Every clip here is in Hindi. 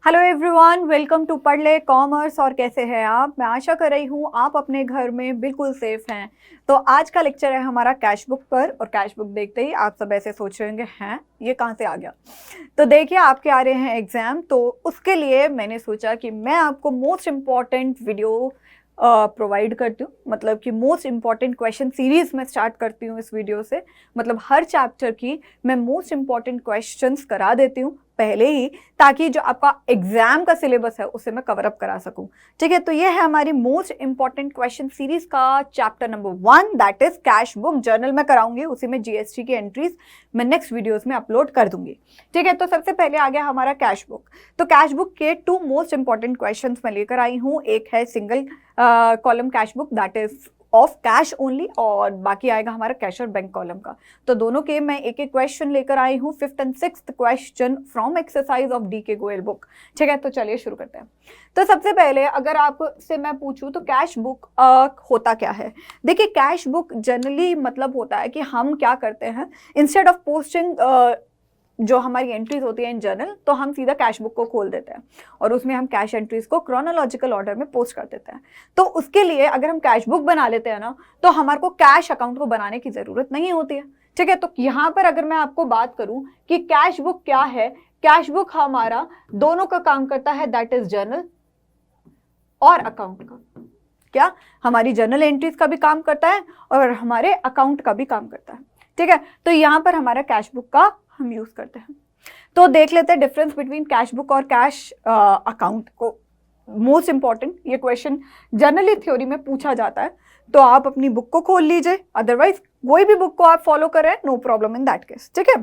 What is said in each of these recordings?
हेलो एवरीवन, वेलकम टू पढ़ ले कॉमर्स। और कैसे हैं आप? मैं आशा कर रही हूँ आप अपने घर में बिल्कुल सेफ हैं। तो आज का लेक्चर है हमारा कैश बुक पर। और कैश बुक देखते ही आप सब ऐसे सोच रहे होंगे, हैं ये कहाँ से आ गया। तो देखिए, आपके आ रहे हैं एग्जाम, तो उसके लिए मैंने सोचा कि मैं आपको मोस्ट इम्पॉर्टेंट वीडियो प्रोवाइड करती हूँ। मतलब कि मोस्ट इम्पॉर्टेंट क्वेश्चन सीरीज में स्टार्ट करती हूँ इस वीडियो से। मतलब हर चैप्टर की मैं मोस्ट इम्पॉर्टेंट क्वेश्चंस करा देती हूँ पहले ही, ताकि जो आपका एग्जाम का सिलेबस है उसे मैं कवर अप करा सकूं। ठीक है, तो ये है हमारी मोस्ट इंपॉर्टेंट क्वेश्चन सीरीज का chapter number 1, that is cash book. Journal में कराऊंगी, उसी में जीएसटी की एंट्रीज मैं नेक्स्ट वीडियोस में अपलोड कर दूंगी। ठीक है, तो सबसे पहले आ गया हमारा कैश बुक। तो कैश बुक के 2 मोस्ट इंपॉर्टेंट क्वेश्चन मैं लेकर आई हूँ। एक है single column cash book, that is of cash only, और बाकी आएगा हमारा कैश और बैंक कॉलम का। तो दोनों के मैं एक एक क्वेश्चन लेकर आई हूँ। 5th and 6th question from exercise of D के गोयल बुक। ठीक है, तो चलिए शुरू करते हैं। तो सबसे पहले अगर आपसे मैं पूछूं तो कैश बुक होता क्या है। देखिए, कैश बुक जनरली मतलब होता है कि हम क्या करते हैं, इंस्टेड ऑफ पोस्टिंग जो हमारी एंट्रीज होती है इन जर्नल, तो हम सीधा कैश बुक को खोल देते हैं और उसमें हम कैश एंट्रीज को क्रोनोलॉजिकल ऑर्डर में पोस्ट कर देते हैं। तो उसके लिए अगर हम कैश बुक बना लेते हैं ना, तो हमारे को कैश अकाउंट को बनाने की जरूरत नहीं होती है। ठीक है, तो यहाँ पर अगर मैं आपको बात करूं कि कैश बुक क्या है, कैश बुक हमारा दोनों का काम करता है, दैट इज जर्नल और अकाउंट का। क्या हमारी जर्नल एंट्रीज का भी काम करता है और हमारे अकाउंट का भी काम करता है। ठीक है, तो यहाँ पर हमारा कैश बुक का हम यूज करते हैं। तो देख लेते हैं डिफरेंस बिटवीन कैश बुक और कैश अकाउंट को। मोस्ट इंपॉर्टेंट ये क्वेश्चन जनरली थ्योरी में पूछा जाता है, तो आप अपनी बुक को खोल लीजिए, अदरवाइज कोई भी बुक को आप फॉलो करें, no problem in that case. ठीक है,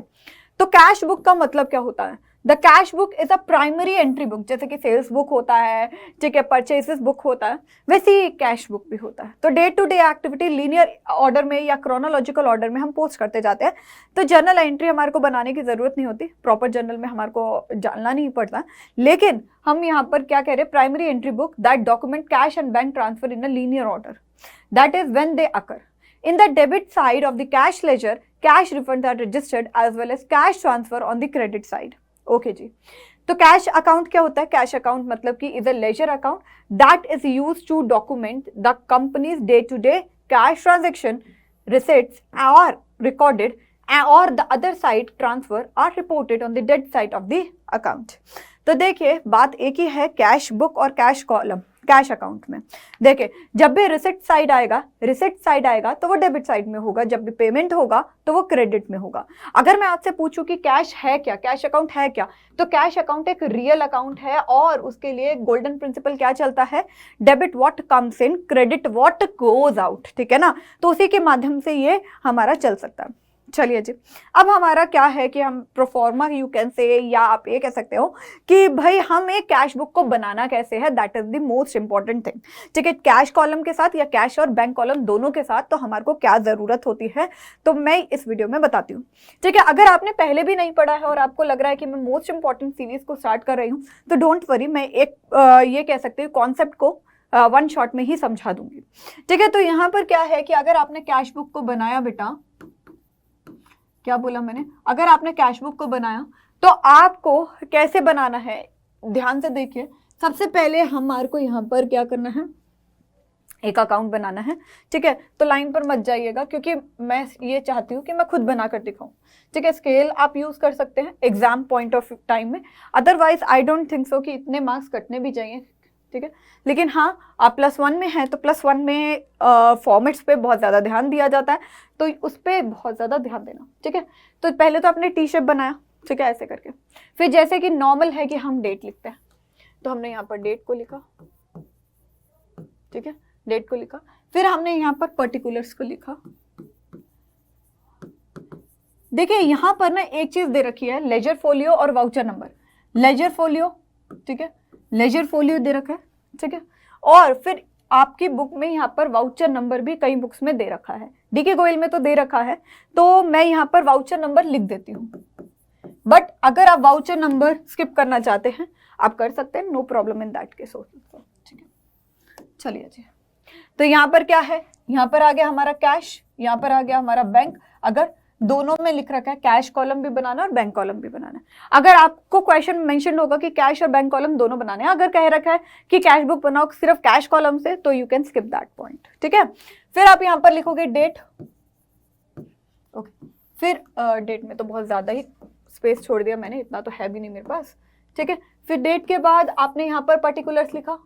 तो कैश बुक का मतलब क्या होता है? The cash book is a primary entry book. जैसे कि सेल्स बुक होता है, ठीक है, परचेसेस बुक होता है, वैसे ही कैश बुक भी होता है। तो day to day activity linear order में या क्रोनोलॉजिकल ऑर्डर में हम पोस्ट करते जाते हैं। तो जर्नल एंट्री हमारे को बनाने की जरूरत नहीं होती, प्रॉपर जर्नल में हमारे को जानना नहीं पड़ता। लेकिन हम यहाँ पर क्या कह रहे हैं, primary entry book that document cash and bank transfer in a linear order, that is when they occur in the debit side of the cash ledger. Cash refunds are registered as well as cash transfer on the credit side. Okay ji, तो कैश अकाउंट क्या होता है? कैश अकाउंट मतलब कि is a ledger account that is used to document the company's day to day cash transaction, receipts are recorded और the other side transfer are reported on the date side of the account. तो देखिए, बात एक ही है कैश बुक और कैश कॉलम कैश अकाउंट में। देखिए, जब भी रिसिट साइड आएगा तो वो डेबिट साइड में होगा, जब भी पेमेंट होगा तो वो क्रेडिट में होगा। अगर मैं आपसे पूछूं कि कैश है क्या, कैश अकाउंट है क्या, तो कैश अकाउंट एक रियल अकाउंट है और उसके लिए गोल्डन प्रिंसिपल क्या चलता है, debit what comes in, credit what goes out. ठीक है ना, तो उसी के माध्यम से ये हमारा चल सकता है। चलिए जी, अब हमारा क्या है कि हम प्रोफॉर्मा यू कैन से, या आप ये कह सकते हो कि भाई हम एक कैश बुक को बनाना कैसे है, that is the most important thing. ठीक है, कैश कॉलम के साथ या कैश और बैंक कॉलम दोनों के साथ तो हमारे को क्या जरूरत होती है, तो मैं इस वीडियो में बताती हूँ। ठीक है, अगर आपने पहले भी नहीं पढ़ा है और आपको लग रहा है कि मैं मोस्ट इंपॉर्टेंट सीरीज को स्टार्ट कर रही हूँ, तो डोंट वरी, मैं एक ये कह सकते हो कॉन्सेप्ट को वन शॉट में ही समझा दूंगी। ठीक है, तो यहाँ पर क्या है कि अगर आपने कैश बुक को बनाया, बेटा क्या बोला मैंने, अगर आपने कैश बुक को बनाया तो आपको कैसे बनाना है, ध्यान से देखिए। सबसे पहले हमारे को यहाँ पर क्या करना है, एक अकाउंट बनाना है। ठीक है, तो लाइन पर मत जाइएगा क्योंकि मैं ये चाहती हूँ कि मैं खुद बनाकर दिखाऊं। ठीक है, स्केल आप यूज कर सकते हैं एग्जाम पॉइंट ऑफ टाइम में, otherwise I don't think so कि इतने मार्क्स कटने भी चाहिए। ठीक है, लेकिन हाँ, आप +1 में हैं तो +1 में फॉर्मेट्स पे बहुत ज़्यादा ध्यान दिया जाता है, तो उस पर बहुत ज़्यादा ध्यान देना। ठीक है, तो पहले तो आपने टी शेप बनाया, ठीक है, ऐसे करके। फिर जैसे कि नॉर्मल है कि हम डेट लिखते हैं, तो हमने यहाँ पर डेट को लिखा। ठीक है, डेट को लिखा, फिर हमने यहाँ पर पर्टिकुलर्स को लिखा। देखिए, यहाँ पर ना एक चीज दे रखी है, लेजर फोलियो और वाउचर नंबर। लेजर फोलियो, ठीक है, लेजर फोलियो दे रखा है। ठीक है, और फिर आपकी बुक में यहाँ पर वाउचर नंबर भी कई बुक्स में दे रखा है, डीके गोयल में तो दे रखा है, तो मैं यहाँ पर वाउचर नंबर लिख देती हूँ। बट अगर आप वाउचर नंबर स्किप करना चाहते हैं आप कर सकते हैं, no problem in that case. ठीक है, चलिए जी, तो यहाँ पर क्या है, यहाँ पर आ गया हमारा कैश, यहाँ पर आ गया हमारा बैंक। अगर दोनों में लिख रखा है कैश कॉलम भी बनाना और बैंक कॉलम भी बनाना है। अगर आपको क्वेश्चन मेंशन होगा कि कैश और बैंक कॉलम दोनों बनाने हैं, अगर कह रखा है कि कैश बुक बनाओ सिर्फ कैश कॉलम से, तो you can skip that point, ठीक है। फिर आप यहां पर लिखोगे डेट, ओके। फिर डेट में तो बहुत ज्यादा ही स्पेस छोड़ दिया मैंने, इतना तो है भी नहीं मेरे पास, ठीक है। फिर डेट के बाद आपने यहां पर पर्टिकुलर्स लिखा,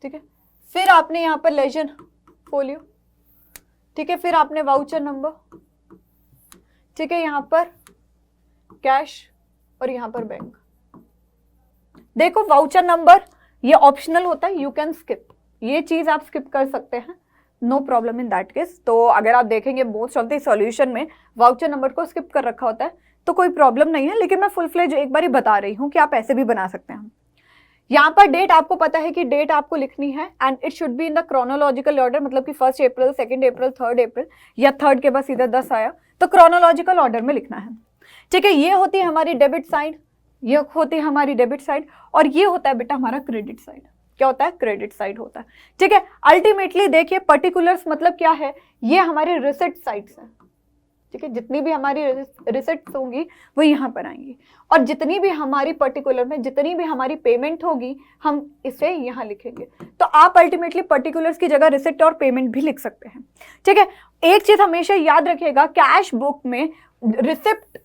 ठीक है। फिर आपने यहां पर लेजर फोलियो, ठीक है। फिर आपने वाउचर नंबर, ठीक है, यहां पर कैश और यहां पर बैंक। देखो वाउचर नंबर ये ऑप्शनल होता है, यू कैन स्किप, ये चीज आप स्किप कर सकते हैं, no problem in that case. तो अगर आप देखेंगे मोस्ट ऑफ द सॉल्यूशन में वाउचर नंबर को स्किप कर रखा होता है तो कोई प्रॉब्लम नहीं है, लेकिन मैं फुल फ्लेज एक बार ही बता रही हूं कि आप ऐसे भी बना सकते हैं। यहाँ पर डेट आपको पता है कि डेट आपको लिखनी है and it should be in the chronological order, मतलब कि 1 अप्रैल, 2 अप्रैल, 3 अप्रैल, या 3 के बाद सीधा 10 आया तो क्रोनोलॉजिकल ऑर्डर में लिखना है, ठीक है। ये होती है हमारी डेबिट साइड, ये होती है हमारी डेबिट साइड, और ये होता है बेटा हमारा क्रेडिट साइड। क्या होता है? क्रेडिट साइड होता है, ठीक है। अल्टीमेटली देखिए पर्टिकुलर्स मतलब क्या है, ये हमारे रिसिट साइड्स हैं, ठीक है। जितनी भी हमारी रिसिट्स होंगी वो यहाँ पर आएंगी, और जितनी भी हमारी पर्टिकुलर में जितनी भी हमारी पेमेंट होगी हम इसे यहाँ लिखेंगे। तो आप अल्टीमेटली पर्टिकुलर्स की जगह रिसिट और पेमेंट भी लिख सकते हैं, ठीक है। एक चीज हमेशा याद रखिएगा, कैश बुक में रिसिप्ट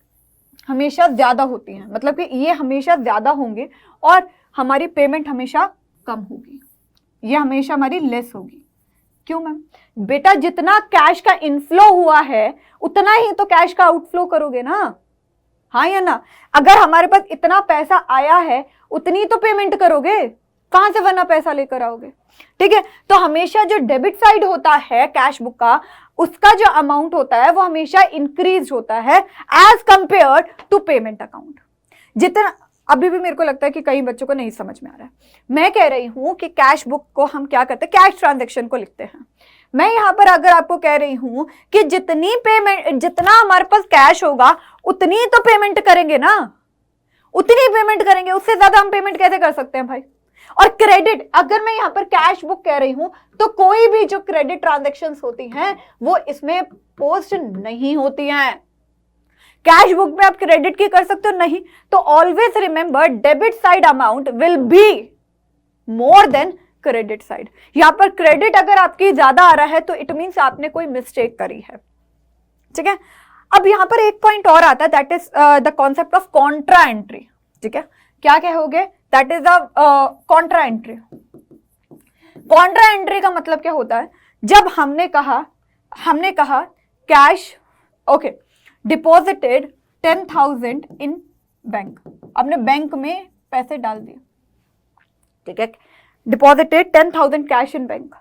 हमेशा ज्यादा होती है, मतलब कि ये हमेशा ज्यादा होंगे और हमारी पेमेंट हमेशा कम होगी, ये हमेशा हमारी लेस होगी। क्यों मैम? बेटा जितना कैश का इनफ्लो हुआ है उतना ही तो कैश का आउटफ्लो करोगे ना, हाँ या ना। अगर हमारे पास इतना पैसा आया है उतनी तो पेमेंट करोगे, कहां से वरना पैसा लेकर आओगे, ठीक है। तो हमेशा जो डेबिट साइड होता है कैश बुक का, उसका जो अमाउंट होता है वो हमेशा इंक्रीज होता है as compare to payment account. जितना अभी भी मेरे को लगता है कि कई बच्चों को नहीं समझ में आ रहा है, मैं कह रही हूं कि कैश बुक को हम क्या करते हैं, कैश ट्रांजैक्शन को लिखते हैं। मैं यहां पर अगर आपको कह रही हूं कि जितनी पेमेंट, जितना हमारे पास कैश होगा उतनी तो पेमेंट करेंगे ना, उतनी पेमेंट करेंगे, उससे ज्यादा हम पेमेंट कैसे कर सकते हैं भाई। और क्रेडिट, अगर मैं यहां पर कैश बुक कह रही हूं तो कोई भी जो क्रेडिट ट्रांजैक्शंस होती हैं वो इसमें पोस्ट नहीं होती हैं। कैश बुक में आप क्रेडिट की कर सकते हो नहीं, तो always remember debit side amount will be more than credit side. यहां पर क्रेडिट अगर आपकी ज्यादा आ रहा है तो इट मींस आपने कोई मिस्टेक करी है, ठीक है। अब यहां पर एक पॉइंट और आता है, that is the concept of Contra entry, ठीक है। क्या कहोगे? That is the Contra entry. Contra entry का मतलब क्या होता है, जब हमने कहा कैश, ओके, डिपॉजिटेड 10,000 इन बैंक, आपने बैंक में पैसे डाल दिए, ठीक है। Deposited 10,000 cash in bank.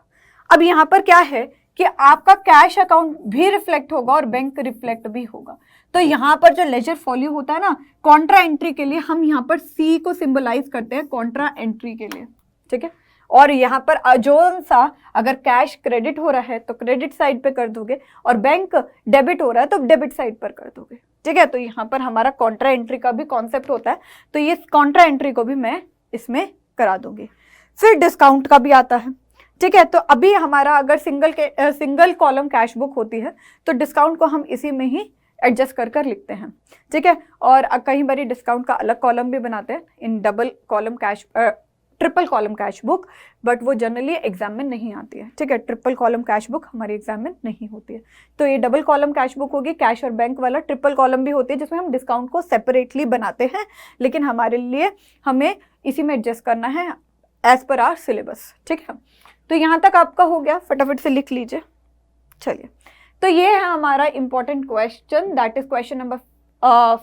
अब यहां पर क्या है कि आपका कैश अकाउंट भी रिफ्लेक्ट होगा और बैंक रिफ्लेक्ट भी होगा। तो यहां पर जो लेजर फॉलियो होता है ना कॉन्ट्रा एंट्री के लिए, हम यहां पर सी को सिंबलाइज करते हैं कॉन्ट्रा एंट्री के लिए, ठीक है। और यहां पर जो सा अगर कैश क्रेडिट हो रहा है तो क्रेडिट साइड पे कर दोगे, और बैंक डेबिट हो रहा है तो डेबिट साइड पर कर दोगे, ठीक है। तो यहां पर हमारा कॉन्ट्रा एंट्री का भी कॉन्सेप्ट होता है, तो ये कॉन्ट्रा एंट्री को भी मैं इसमें करा दूंगी। फिर डिस्काउंट का भी आता है, ठीक है। तो अभी हमारा अगर सिंगल कॉलम कैश बुक होती है तो डिस्काउंट को हम इसी में ही एडजस्ट कर लिखते हैं, ठीक है। और कई बार डिस्काउंट का अलग कॉलम भी बनाते हैं in triple column cash book, but वो जनरली एग्जाम में नहीं आती है, ठीक है। ट्रिपल कॉलम कैश बुक हमारे एग्जाम में नहीं होती है। तो ये डबल कॉलम कैश बुक होगी, कैश और बैंक वाला। ट्रिपल कॉलम भी होती है जिसमें हम डिस्काउंट को सेपरेटली बनाते हैं, लेकिन हमारे लिए हमें इसी में एडजस्ट करना है एज पर आवर सिलेबस, ठीक है। तो यहाँ तक आपका हो गया, फटाफट से लिख लीजिए। चलिए, तो ये है हमारा important question, that is question number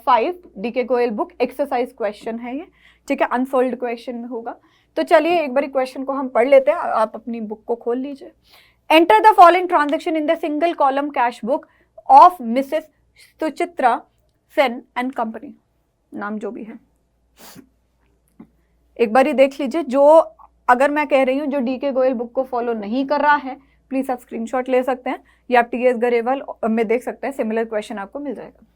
5, DK Goyal book exercise question है ये, ठीक है। अनसोल्व्ड क्वेश्चन में होगा। तो चलिए एक बार क्वेश्चन को हम पढ़ लेते हैं, आप अपनी बुक को खोल लीजिए। Enter the following transaction in the single column cash book of Mrs Suchitra Sen and company, नाम जो भी है एक बार ही देख लीजिए। जो अगर मैं कह रही हूँ जो डीके गोयल बुक को फॉलो नहीं कर रहा है, प्लीज आप स्क्रीनशॉट ले सकते हैं या आप टीएस गरेवाल में देख सकते हैं, सिमिलर क्वेश्चन आपको मिल जाएगा,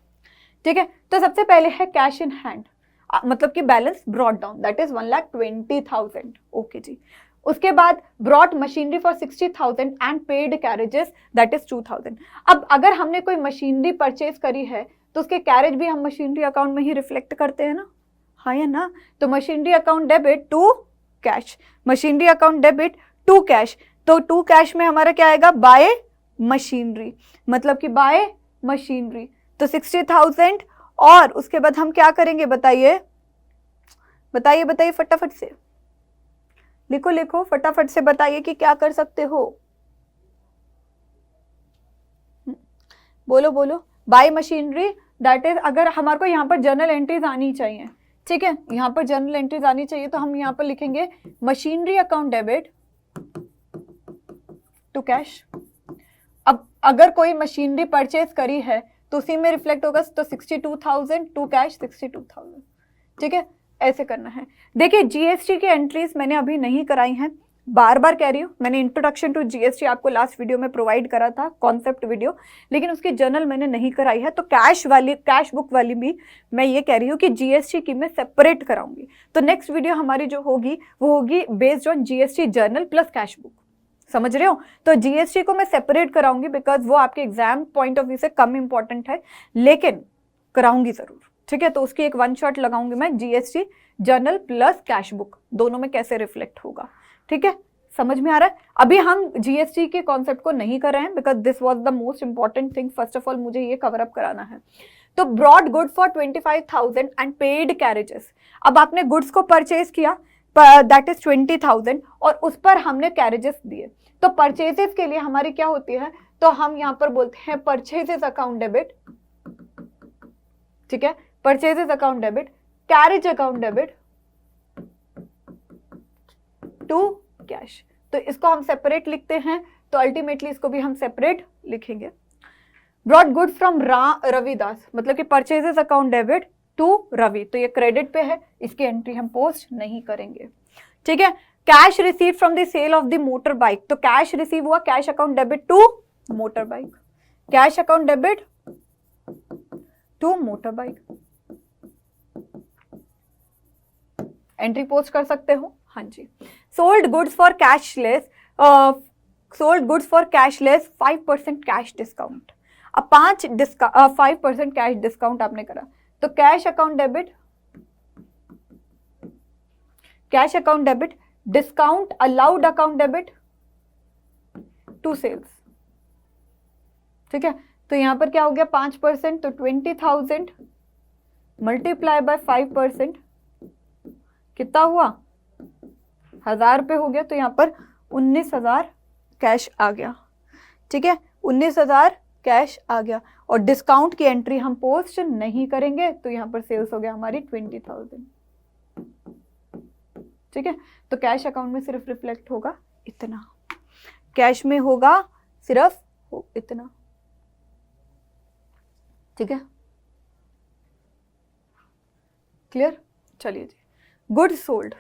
ठीक है। तो सबसे पहले है कैश इन हैंड, मतलब कि balance brought down, that is 1,20,000, okay जी। उसके बाद brought machinery for 60,000 and paid carriages that is 2,000। अब अगर हमने कोई मशीनरी परचेज करी है तो उसके कैरेज भी हम मशीनरी अकाउंट में ही रिफ्लेक्ट करते हैं ना, हाँ या ना। तो machinery account debit to cash, machinery account debit to cash, तो टू कैश में हमारा क्या आएगा, बाय मशीनरी, मतलब कि बाय मशीनरी। तो 60,000 और उसके बाद हम क्या करेंगे बताइए, बताइए बताइए फटाफट से लिखो लिखो, फटाफट से बताइए कि क्या कर सकते हो, बोलो बोलो। बाय मशीनरी दैट इज, अगर हमारे को यहाँ पर जर्नल एंट्रीज आनी चाहिए, ठीक है, यहाँ पर जर्नल एंट्रीज आनी चाहिए, तो हम यहाँ पर लिखेंगे machinery account debit to cash. अब अगर कोई मशीनरी परचेज करी है तो उसी में रिफ्लेक्ट होगा, तो 62,000 टू कैश 62,000, ठीक है, ऐसे करना है। देखिए जीएसटी की एंट्रीज मैंने अभी नहीं कराई हैं, बार बार कह रही हूँ, मैंने इंट्रोडक्शन टू जीएसटी आपको लास्ट वीडियो में प्रोवाइड करा था, कॉन्सेप्ट वीडियो, लेकिन उसकी जर्नल मैंने नहीं कराई है। तो कैश बुक वाली भी मैं ये कह रही हूँ कि जीएसटी की मैं सेपरेट कराऊंगी। तो नेक्स्ट वीडियो हमारी जो होगी वो होगी based on GST journal plus cash book, समझ रहे हो। तो जीएसटी को मैं सेपरेट कराऊंगी बिकॉज वो आपके एग्जाम पॉइंट ऑफ व्यू से कम इंपॉर्टेंट है, लेकिन कराऊंगी जरूर, ठीक है। तो उसकी एक वन शॉट लगाऊंगी मैं, GST journal plus cash book दोनों में कैसे रिफ्लेक्ट होगा, ठीक है, समझ में आ रहा है। अभी हम जीएसटी के कॉन्सेप्ट को नहीं कर रहे हैं because this was the most important thing, first of all मुझे ये कवर अप कराना है। तो brought good for 25,000 and paid carriages, अब आपने गुड्स को परचेज किया दैट इज 20,000 और उस पर हमने कैरेजेस दिए, तो परचेजेस के लिए हमारी क्या होती है, तो हम यहाँ पर बोलते हैं परचेजेस अकाउंट डेबिट, ठीक है, purchases account debit, carriage account debit to cash. तो इसको हम सेपरेट लिखते हैं, तो अल्टीमेटली इसको भी हम सेपरेट लिखेंगे। ब्रॉट गुड्स फ्रॉम रविदास, मतलब कि purchases account debit to Ravi, तो ये क्रेडिट पे है, इसकी एंट्री हम पोस्ट नहीं करेंगे, ठीक है। Cash receive from the sale of the motor bike, तो कैश रिसीव हुआ, cash account debit to motor bike, cash account debit to motor bike, entry post कर सकते हो, हाँ जी। Sold goods for cashless, sold goods for cashless 5% cash discount, अब 5% कैश डिस्काउंट आपने करा, तो cash account debit, cash account debit, discount allowed account debit to sales, ठीक है। तो यहां पर क्या हो गया 5%, तो 20,000 मल्टीप्लाई बाय 5% कितना हुआ, 1,000 रुपये हो गया, तो यहाँ पर 19,000 कैश आ गया, ठीक है, 19,000 कैश आ गया। और डिस्काउंट की एंट्री हम पोस्ट नहीं करेंगे, तो यहाँ पर सेल्स हो गया हमारी 20,000, ठीक है। तो कैश अकाउंट में सिर्फ रिफ्लेक्ट होगा इतना, कैश में होगा सिर्फ इतना, ठीक है, क्लियर। चलिए जी, गुड्स सोल्ड,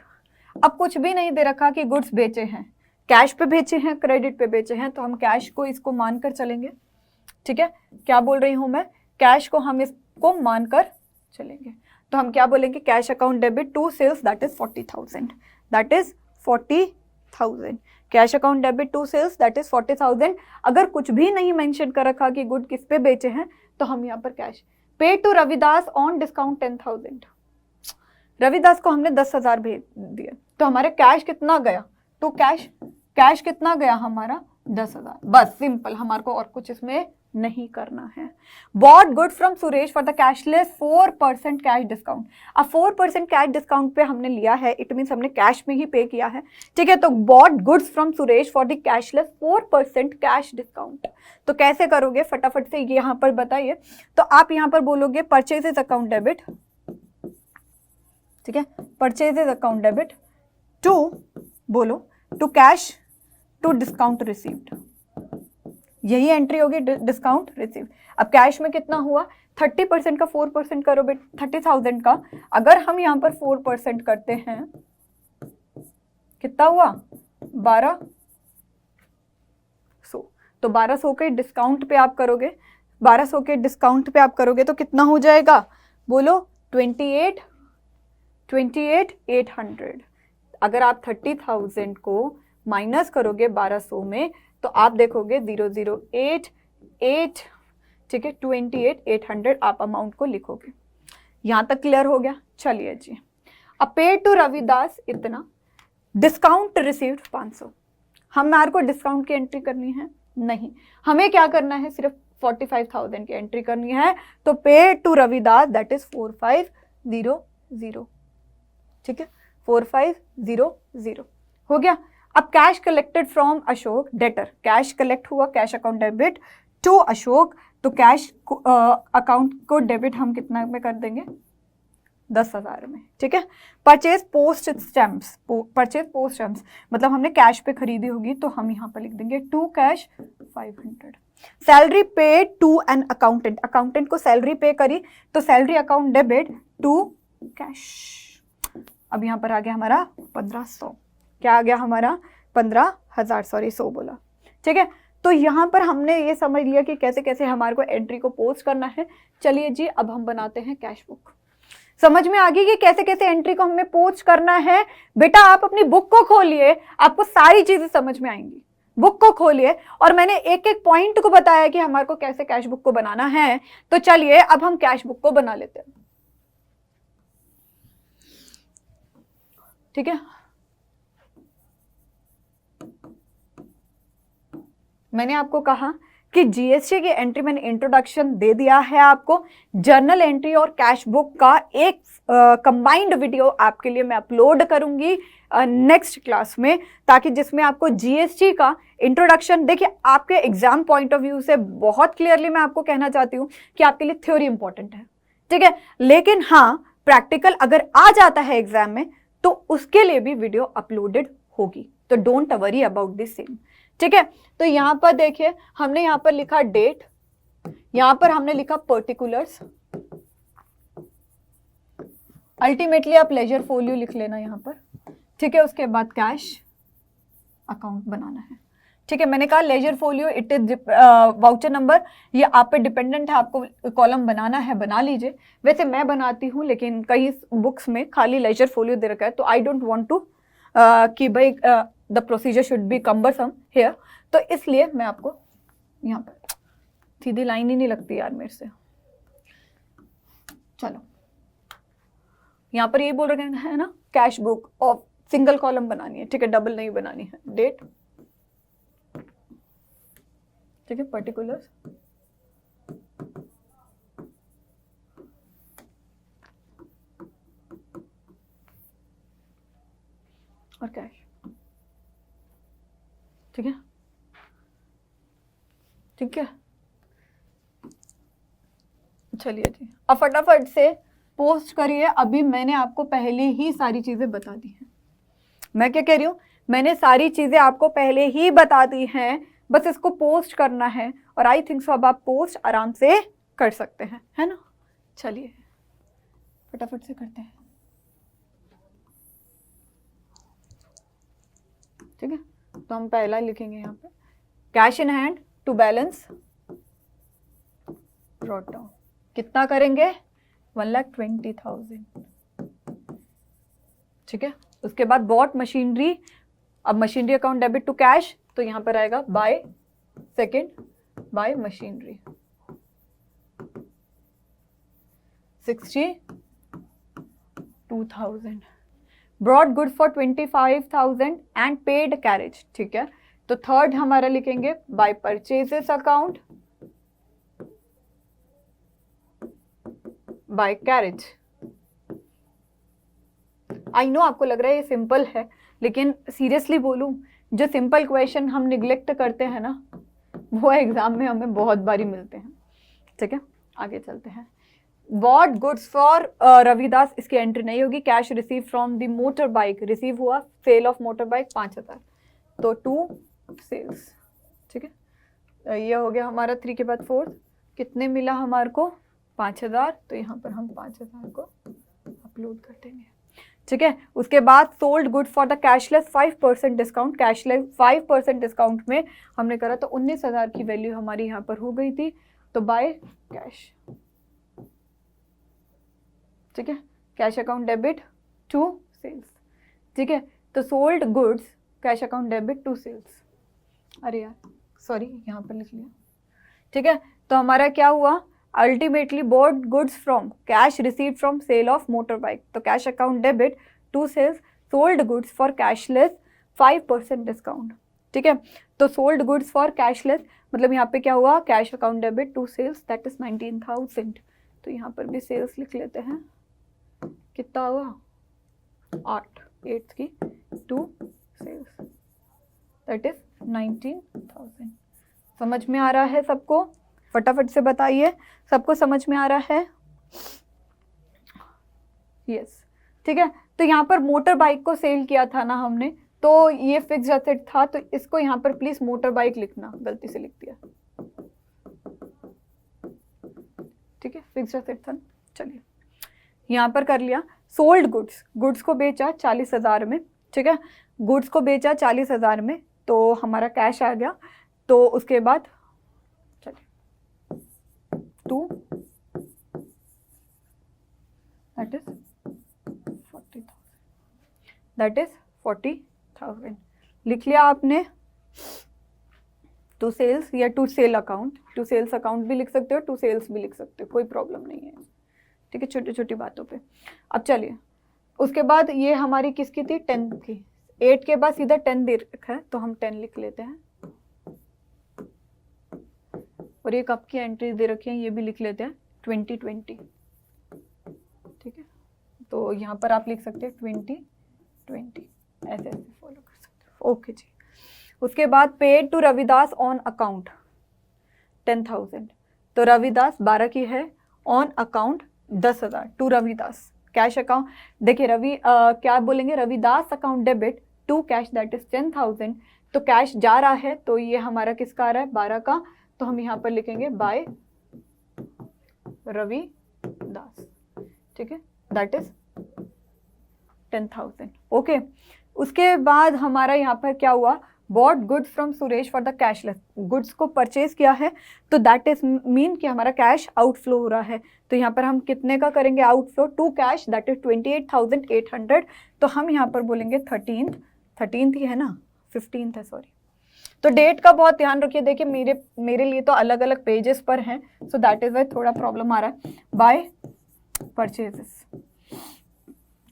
अब कुछ भी नहीं दे रखा कि गुड्स बेचे हैं, कैश पे बेचे हैं, क्रेडिट पे बेचे हैं, तो हम कैश को इसको मानकर चलेंगे, ठीक है। क्या बोल रही हूं मैं, कैश को हम इसको मानकर चलेंगे, तो हम क्या बोलेंगे, cash account debit to sales that is 40,000, that is 40,000, cash account debit to sales that is 40,000। अगर कुछ भी नहीं मेंशन कर रखा कि गुड किस पे बेचे हैं, तो हम यहाँ पर cash pay to Ravidas on discount 10,000, Ravidas को हमने 10,000 भेज दिए, तो हमारे कैश कितना गया, तो कैश कितना गया हमारा 10,000, बस सिंपल, हमारे को और कुछ इसमें नहीं करना है। Bought good from Suresh for the cashless 4% cash discount, अब 4% कैश डिस्काउंट पे हमने लिया है, इट मीन्स हमने कैश में ही पे किया है, ठीक है। तो bot goods from Suresh for the cashless 4% cash discount, तो कैसे करोगे फटाफट से यहाँ पर बताइए। तो आप यहाँ पर बोलोगे परचेजेस अकाउंट डेबिट, ठीक है, परचेजेस अकाउंट डेबिट टू, बोलो to cash to discount received, यही एंट्री होगी डिस्काउंट रिसीव। अब कैश में कितना हुआ, 30% का 4% करो बेट, 30,000 का अगर हम यहाँ पर 4% करते हैं कितना हुआ 1200, तो 1200 के डिस्काउंट पे आप करोगे, 1200 के डिस्काउंट पे आप करोगे तो कितना हो जाएगा, बोलो 28,800। अगर आप 30,000 को माइनस करोगे 1200 में तो आप देखोगे 0088, ठीक है, 28,800 आप अमाउंट को लिखोगे। यहां तक क्लियर हो गया? चलिए जी, अब पेड टू रविदास इतना, डिस्काउंट रिसीव्ड 500। हमारे को डिस्काउंट की एंट्री करनी है? नहीं, हमें क्या करना है, सिर्फ 45,000 की एंट्री करनी है। तो paid to Ravidas that is 4500, ठीक है, 4500 हो गया। अब cash collected from Ashok debtor, cash collect हुआ, cash account debit to Ashok, तो कैश अकाउंट को डेबिट हम कितना में कर देंगे, 10,000 में, ठीक है। Purchase post stamps, purchase post stamps मतलब हमने कैश पे खरीदी होगी, तो हम यहाँ पर लिख देंगे to cash 500। Salary paid to an accountant, accountant को सैलरी पे करी तो salary account debit to cash. अब यहाँ पर आ गया हमारा 1500, क्या आ गया हमारा 15,000, सॉरी 100 बोला, ठीक है। तो यहाँ पर हमने ये समझ लिया कि कैसे कैसे हमारे को एंट्री को पोस्ट करना है। चलिए जी, अब हम बनाते हैं कैश बुक। समझ में आ गई कि कैसे कैसे एंट्री को हमें पोस्ट करना है? बेटा आप अपनी बुक को खोलिए, आपको सारी चीजें समझ में आएंगी। बुक को खोलिए और मैंने एक एक पॉइंट को बताया कि हमारे को कैसे कैश बुक को बनाना है। तो चलिए अब हम कैश बुक को बना लेते हैं, ठीक है। मैंने आपको कहा कि जीएसटी की एंट्री मैंने इंट्रोडक्शन दे दिया है आपको। जर्नल एंट्री और कैश बुक का एक कंबाइंड वीडियो आपके लिए मैं अपलोड करूंगी नेक्स्ट क्लास में, ताकि जिसमें आपको जीएसटी का इंट्रोडक्शन, देखिए आपके एग्जाम पॉइंट ऑफ व्यू से बहुत क्लियरली मैं आपको कहना चाहती हूँ कि आपके लिए थ्योरी इंपॉर्टेंट है, ठीक है, लेकिन हाँ प्रैक्टिकल अगर आ जाता है एग्जाम में तो उसके लिए भी वीडियो अपलोडेड होगी, तो don't worry about this same, ठीक है। तो यहां पर देखिए हमने यहां पर लिखा डेट, यहां पर हमने लिखा पर्टिकुलर्स, अल्टीमेटली आप लेजर फोलियो लिख लेना यहां पर, ठीक है। उसके बाद कैश अकाउंट बनाना है, ठीक है। मैंने कहा ledger folio it is voucher number, ये आप पे डिपेंडेंट है, आपको कॉलम बनाना है बना लीजिए। वैसे मैं बनाती हूँ लेकिन कई बुक्स में खाली लेजर फोलियो दे रखा है, तो आई डोंट वांट टू कि भाई the procedure should be cumbersome here, तो इसलिए मैं आपको यहाँ पर सीधी लाइन ही नहीं लगती यार मेरे से। चलो यहाँ पर ये बोल रहे हैं ना cash book of single column बनानी है, ठीक है, डबल नहीं बनानी है। डेट, ठीक है, पर्टिकुलर्स, और कैश, ठीक है, ठीक है। चलिए जी अब फटाफट से पोस्ट करिए। अभी मैंने आपको पहले ही सारी चीजें बता दी हैं। मैं क्या कह रही हूँ, मैंने सारी चीजें आपको पहले ही बता दी हैं, बस इसको पोस्ट करना है। और आई थिंक सो अब आप पोस्ट आराम से कर सकते हैं, है ना। चलिए फटाफट से करते हैं, ठीक है। तो हम पहला लिखेंगे यहाँ पे cash in hand to balance brought down, कितना करेंगे 1,20,000, ठीक है। उसके बाद बॉट मशीनरी, अब machinery account debit to cash, तो यहां पर आएगा by second by machinery 62,000, brought good for 25,000 and paid carriage, ठीक है। तो थर्ड हमारा लिखेंगे by purchases account by carriage. I know आपको लग रहा है ये सिंपल है, लेकिन सीरियसली बोलूं, जो सिंपल क्वेश्चन हम निग्लेक्ट करते हैं ना, वो एग्जाम में हमें बहुत बारी मिलते हैं, ठीक है। आगे चलते हैं। बॉट गुड्स फॉर रविदास, इसकी एंट्री नहीं होगी। Cash receive from the motor bike, receive हुआ सेल ऑफ मोटर बाइक 5,000, तो 2 सेल्स, ठीक है। ये हो गया हमारा 3 के बाद 4, कितने मिला हमारे को 5,000, तो यहाँ पर हम 5,000 को अपलोड कर देंगे, ठीक है। उसके बाद sold good for the cashless 5% discount, cashless 5% discount में हमने करा तो 19,000 की वैल्यू हमारी यहाँ पर हो गई थी, तो बाय कैश, ठीक है। Cash account debit to sales, ठीक है। तो sold goods cash account debit to sales, अरे यार सॉरी यहाँ पर लिख लिया, ठीक है। तो हमारा क्या हुआ, ultimately bought goods from cash received from sale of motor bike, तो cash account debit to sales sold goods for cashless 5% discount, ठीक है। तो सोल्ड गुड्स फॉर कैशलेस मतलब यहाँ पे क्या हुआ, cash account debit to sales that is 19,000, तो यहाँ पर भी सेल्स लिख लेते हैं, कितना हुआ 8 की टू सेल्स दैट इज 19,000। समझ में आ रहा है सबको, फटाफट से बताइए, सबको समझ में आ रहा है? यस, ठीक है। तो यहाँ पर मोटर बाइक को सेल किया था ना हमने, तो ये फिक्स एसेट था, तो इसको यहाँ पर प्लीज मोटर बाइक लिखना, गलती से लिख दिया, ठीक है, फिक्स एसेट था। चलिए यहाँ पर कर लिया। सोल्ड गुड्स, गुड्स को बेचा 40,000 में, ठीक है, गुड्स को बेचा 40,000 में, तो हमारा कैश आ गया। तो उसके बाद चलिए to that is 40,000, that is 40,000 लिख लिया आपने। टू सेल्स या to sale account, to sales account भी लिख सकते हो, टू सेल्स भी लिख सकते हो, कोई प्रॉब्लम नहीं है, ठीक है, छोटी छोटी बातों पे। अब चलिए उसके बाद ये हमारी किसकी थी, 10 की, 8 के बाद सीधा 10 दे रखा है, तो हम 10 लिख लेते हैं। और ये कब की एंट्री दे रखी है ये भी लिख लेते हैं, 2020, ठीक है। तो यहाँ पर आप लिख सकते हैं 2020, ऐसे ऐसे फॉलो कर सकते हो, ओके जी। उसके बाद paid to Ravidas on account 10,000, तो रविदास 12 की है, on account 10,000 to Ravidas cash account. देखिए रवि क्या बोलेंगे, Ravidas account debit to cash that is 10,000, तो कैश जा रहा है, तो ये हमारा किसका आ रहा है, 12 का, तो हम यहाँ पर लिखेंगे बाय रविदास, ठीक है, दैट इज 10,000, ओके। उसके बाद हमारा यहाँ पर क्या हुआ, bot goods from Suresh for the cashless, goods को परचेज किया है, तो दैट इज मीन कि हमारा कैश आउटफ्लो हो रहा है, तो यहाँ पर हम कितने का करेंगे outflow, to cash that is 28,800, तो हम यहाँ पर बोलेंगे 13th ही है ना, 15th है सॉरी। तो डेट का बहुत ध्यान रखिए, देखिए मेरे लिए तो अलग अलग पेजेस पर हैं, सो दैट इज वाई थोड़ा प्रॉब्लम आ रहा है। बाय परचेजेस,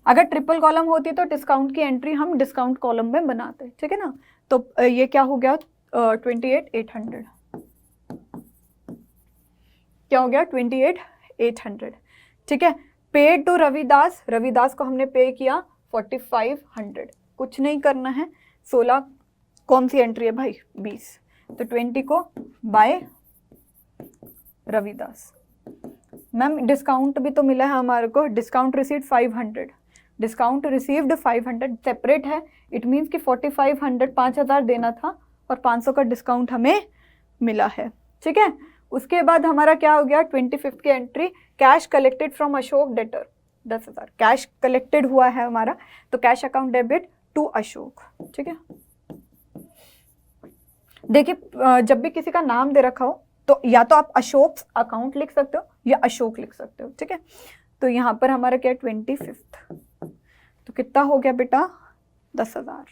अगर ट्रिपल कॉलम होती तो डिस्काउंट की एंट्री हम डिस्काउंट कॉलम में बनाते, ठीक है ना। तो ये क्या हो गया 28,800, क्या हो गया 28,800, ठीक है। पेड टू रविदास, रविदास को हमने पे किया 4,500, कुछ नहीं करना है, 16 कौन सी एंट्री है भाई 20, तो 20 को बाय रविदास। मैम डिस्काउंट भी तो मिला है हमारे को, discount received 500, discount received 500 separate है, इट मीन्स कि 4,500 5,000 देना था और 500 का डिस्काउंट हमें मिला है, ठीक है। उसके बाद हमारा क्या हो गया 25th की एंट्री, cash collected from Ashok debtor 10,000, cash collected हुआ है हमारा, तो cash account debit to Ashok, ठीक है। देखिए जब भी किसी का नाम दे रखा हो तो या तो आप अशोक अकाउंट लिख सकते हो या अशोक लिख सकते हो, ठीक है। तो यहाँ पर हमारा क्या 25th, तो कितना हो गया बेटा 10,000,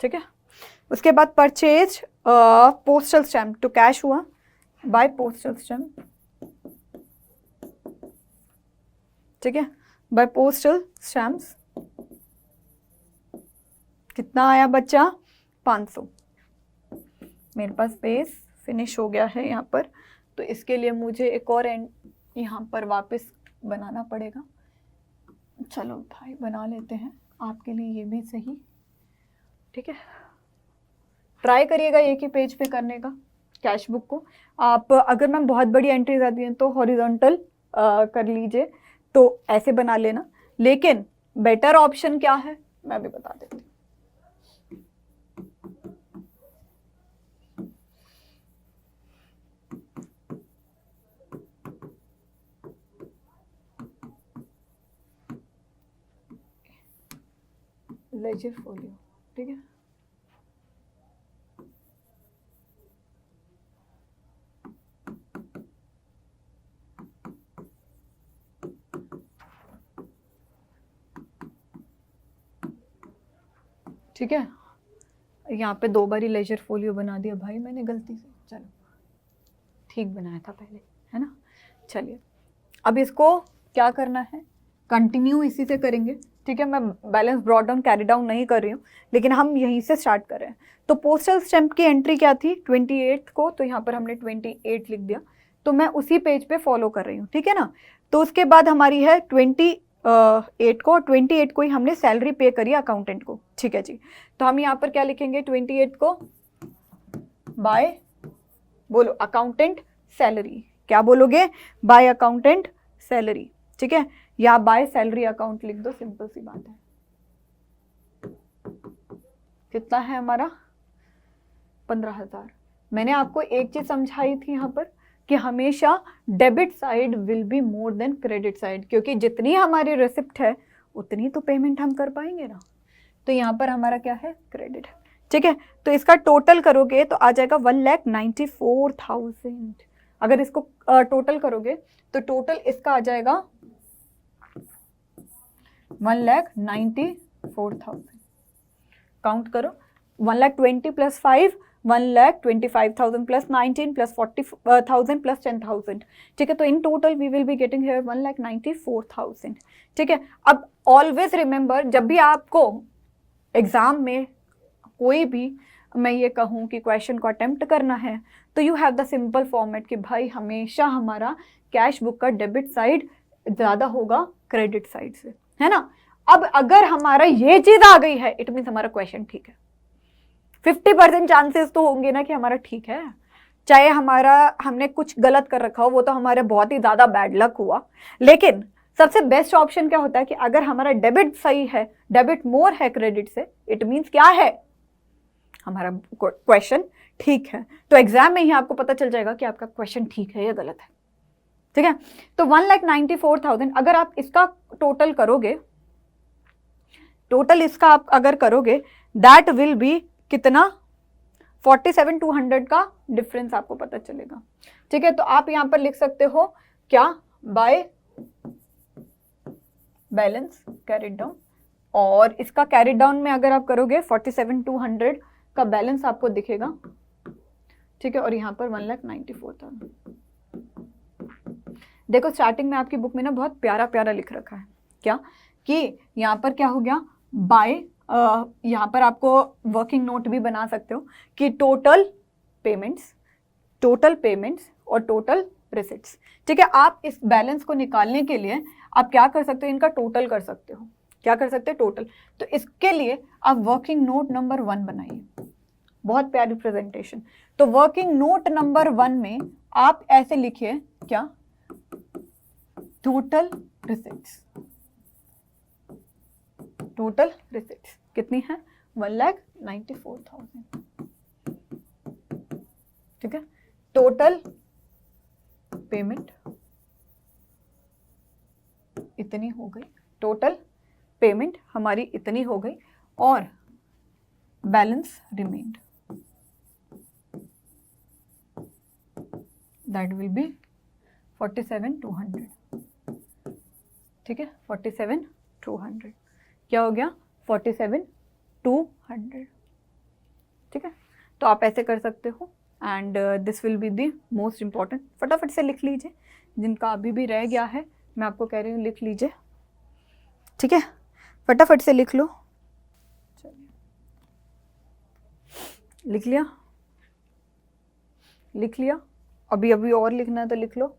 ठीक है। उसके बाद purchase postal stamp to cash हुआ बाय पोस्टल स्टैम्प, ठीक है, बाय पोस्टल स्टैम्प्स, कितना आया बच्चा 500। मेरे पास पेज फिनिश हो गया है यहाँ पर, तो इसके लिए मुझे एक और एंड यहाँ पर वापस बनाना पड़ेगा, चलो भाई बना लेते हैं आपके लिए ये भी सही, ठीक है। ट्राई करिएगा एक ही पेज पे करने का कैश बुक को। आप अगर मैम बहुत बड़ी एंट्रीज आती हैं तो हॉरिजॉन्टल कर लीजिए, तो ऐसे बना लेना, लेकिन बेटर ऑप्शन क्या है मैं भी बता देती हूँ। लेजर फोलियो, ठीक है, ठीक है, यहाँ पे 2 बारी लेजर फोलियो बना दिया भाई मैंने गलती से, चलो ठीक बनाया था पहले, है ना। चलिए अब इसको क्या करना है, कंटिन्यू इसी से करेंगे, ठीक है। मैं balance brought down carry down नहीं कर रही हूँ, लेकिन हम यहीं से स्टार्ट कर रहे हैं। तो पोस्टल स्टैम्प की एंट्री क्या थी 28 को, तो यहाँ पर हमने 28 लिख दिया, तो मैं उसी पेज पे फॉलो कर रही हूँ, ठीक है ना। तो उसके बाद हमारी है 28 को, 28 को ही हमने सैलरी पे करी अकाउंटेंट को, ठीक है जी। तो हम यहाँ पर क्या लिखेंगे, 28 को बाय, बोलो अकाउंटेंट सैलरी, क्या बोलोगे, बाय अकाउंटेंट सैलरी, ठीक है, या बाय सैलरी अकाउंट लिख दो, सिंपल सी बात है। कितना है हमारा 15,000। मैंने आपको एक चीज समझाई थी यहाँ पर कि हमेशा debit side will be more than credit side, क्योंकि जितनी हमारी रिसिप्ट है उतनी तो पेमेंट हम कर पाएंगे ना। तो यहाँ पर हमारा क्या है, क्रेडिट है, ठीक है। तो इसका टोटल करोगे तो आ जाएगा 1,94,000। अगर इसको टोटल करोगे तो टोटल इसका आ जाएगा 1,94,000। काउंट करो, 1,20,000 प्लस 5, 1,25,000 प्लस 19 प्लस 40,000 प्लस 10,000, ठीक है। तो in total we will be getting here 1,94,000, ठीक है। अब ऑलवेज रिमेंबर, जब भी आपको एग्जाम में कोई भी मैं ये कहूँ कि क्वेश्चन को अटेम्प्ट करना है, तो you have the simple format कि भाई हमेशा हमारा कैश बुक का डेबिट साइड ज़्यादा होगा क्रेडिट साइड से, है ना। अब अगर हमारा ये चीज़ आ गई है, इट मीन्स हमारा क्वेश्चन ठीक है। 50% चांसेस तो होंगे ना कि हमारा ठीक है, चाहे हमने कुछ गलत कर रखा हो, वो तो हमारे बहुत ही ज़्यादा बैड लक हुआ। लेकिन सबसे बेस्ट ऑप्शन क्या होता है कि अगर हमारा डेबिट सही है, डेबिट मोर है क्रेडिट से, इट मीन्स क्या है, हमारा क्वेश्चन ठीक है। तो एग्जाम में ही आपको पता चल जाएगा कि आपका क्वेश्चन ठीक है या गलत है, ठीक है। तो 1,94,000 अगर आप इसका टोटल करोगे, टोटल इसका आप अगर करोगे, दैट विल बी कितना, 47,200 का डिफरेंस आपको पता चलेगा, ठीक है। तो आप यहां पर लिख सकते हो क्या, बाय बैलेंस कैरिड डाउन, और इसका कैरिड डाउन में अगर आप करोगे 47,200 का बैलेंस आपको दिखेगा, ठीक है। और यहाँ पर 1,94,000। देखो स्टार्टिंग में आपकी बुक में ना बहुत प्यारा प्यारा लिख रखा है, क्या कि यहाँ पर क्या हो गया, बाय, यहाँ पर आपको वर्किंग नोट भी बना सकते हो कि टोटल पेमेंट्स और टोटल रिसिट्स, ठीक है। आप इस बैलेंस को निकालने के लिए आप क्या कर सकते हो, इनका टोटल कर सकते हो, क्या कर सकते हैं, टोटल। तो इसके लिए आप वर्किंग नोट नंबर 1 बनाइए, बहुत प्यारी प्रेजेंटेशन। तो वर्किंग नोट नंबर 1 में आप ऐसे लिखिए क्या, टोटल रिसिट्स, टोटल रिसिट्स कितनी है, 1,94,000, ठीक है। टोटल पेमेंट इतनी हो गई, टोटल पेमेंट हमारी इतनी हो गई, और balance remained, that will B 47,200, ठीक है। 47,200 क्या हो गया, 47,200, ठीक है। तो आप ऐसे कर सकते हो, and this will be the most important. फटाफट से लिख लीजिए, जिनका अभी भी रह गया है मैं आपको कह रही हूँ लिख लीजिए, ठीक है, फटाफट से लिख लो। चलिए लिख लिया, अभी और लिखना है तो लिख लो।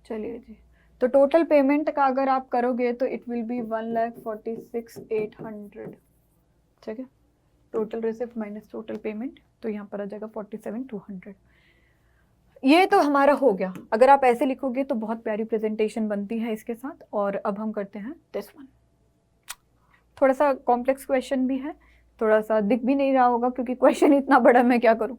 चलिए जी, तो टोटल पेमेंट का अगर आप करोगे तो इट विल बी 1,46,800, ठीक है। Total receipt minus total payment, तो यहाँ पर आ जाएगा 47,200। ये तो हमारा हो गया। अगर आप ऐसे लिखोगे तो बहुत प्यारी प्रेजेंटेशन बनती है इसके साथ। और अब हम करते हैं दिस वन, थोड़ा सा कॉम्प्लेक्स क्वेश्चन भी है, थोड़ा सा दिख भी नहीं रहा होगा क्योंकि क्वेश्चन इतना बड़ा, मैं क्या करूं,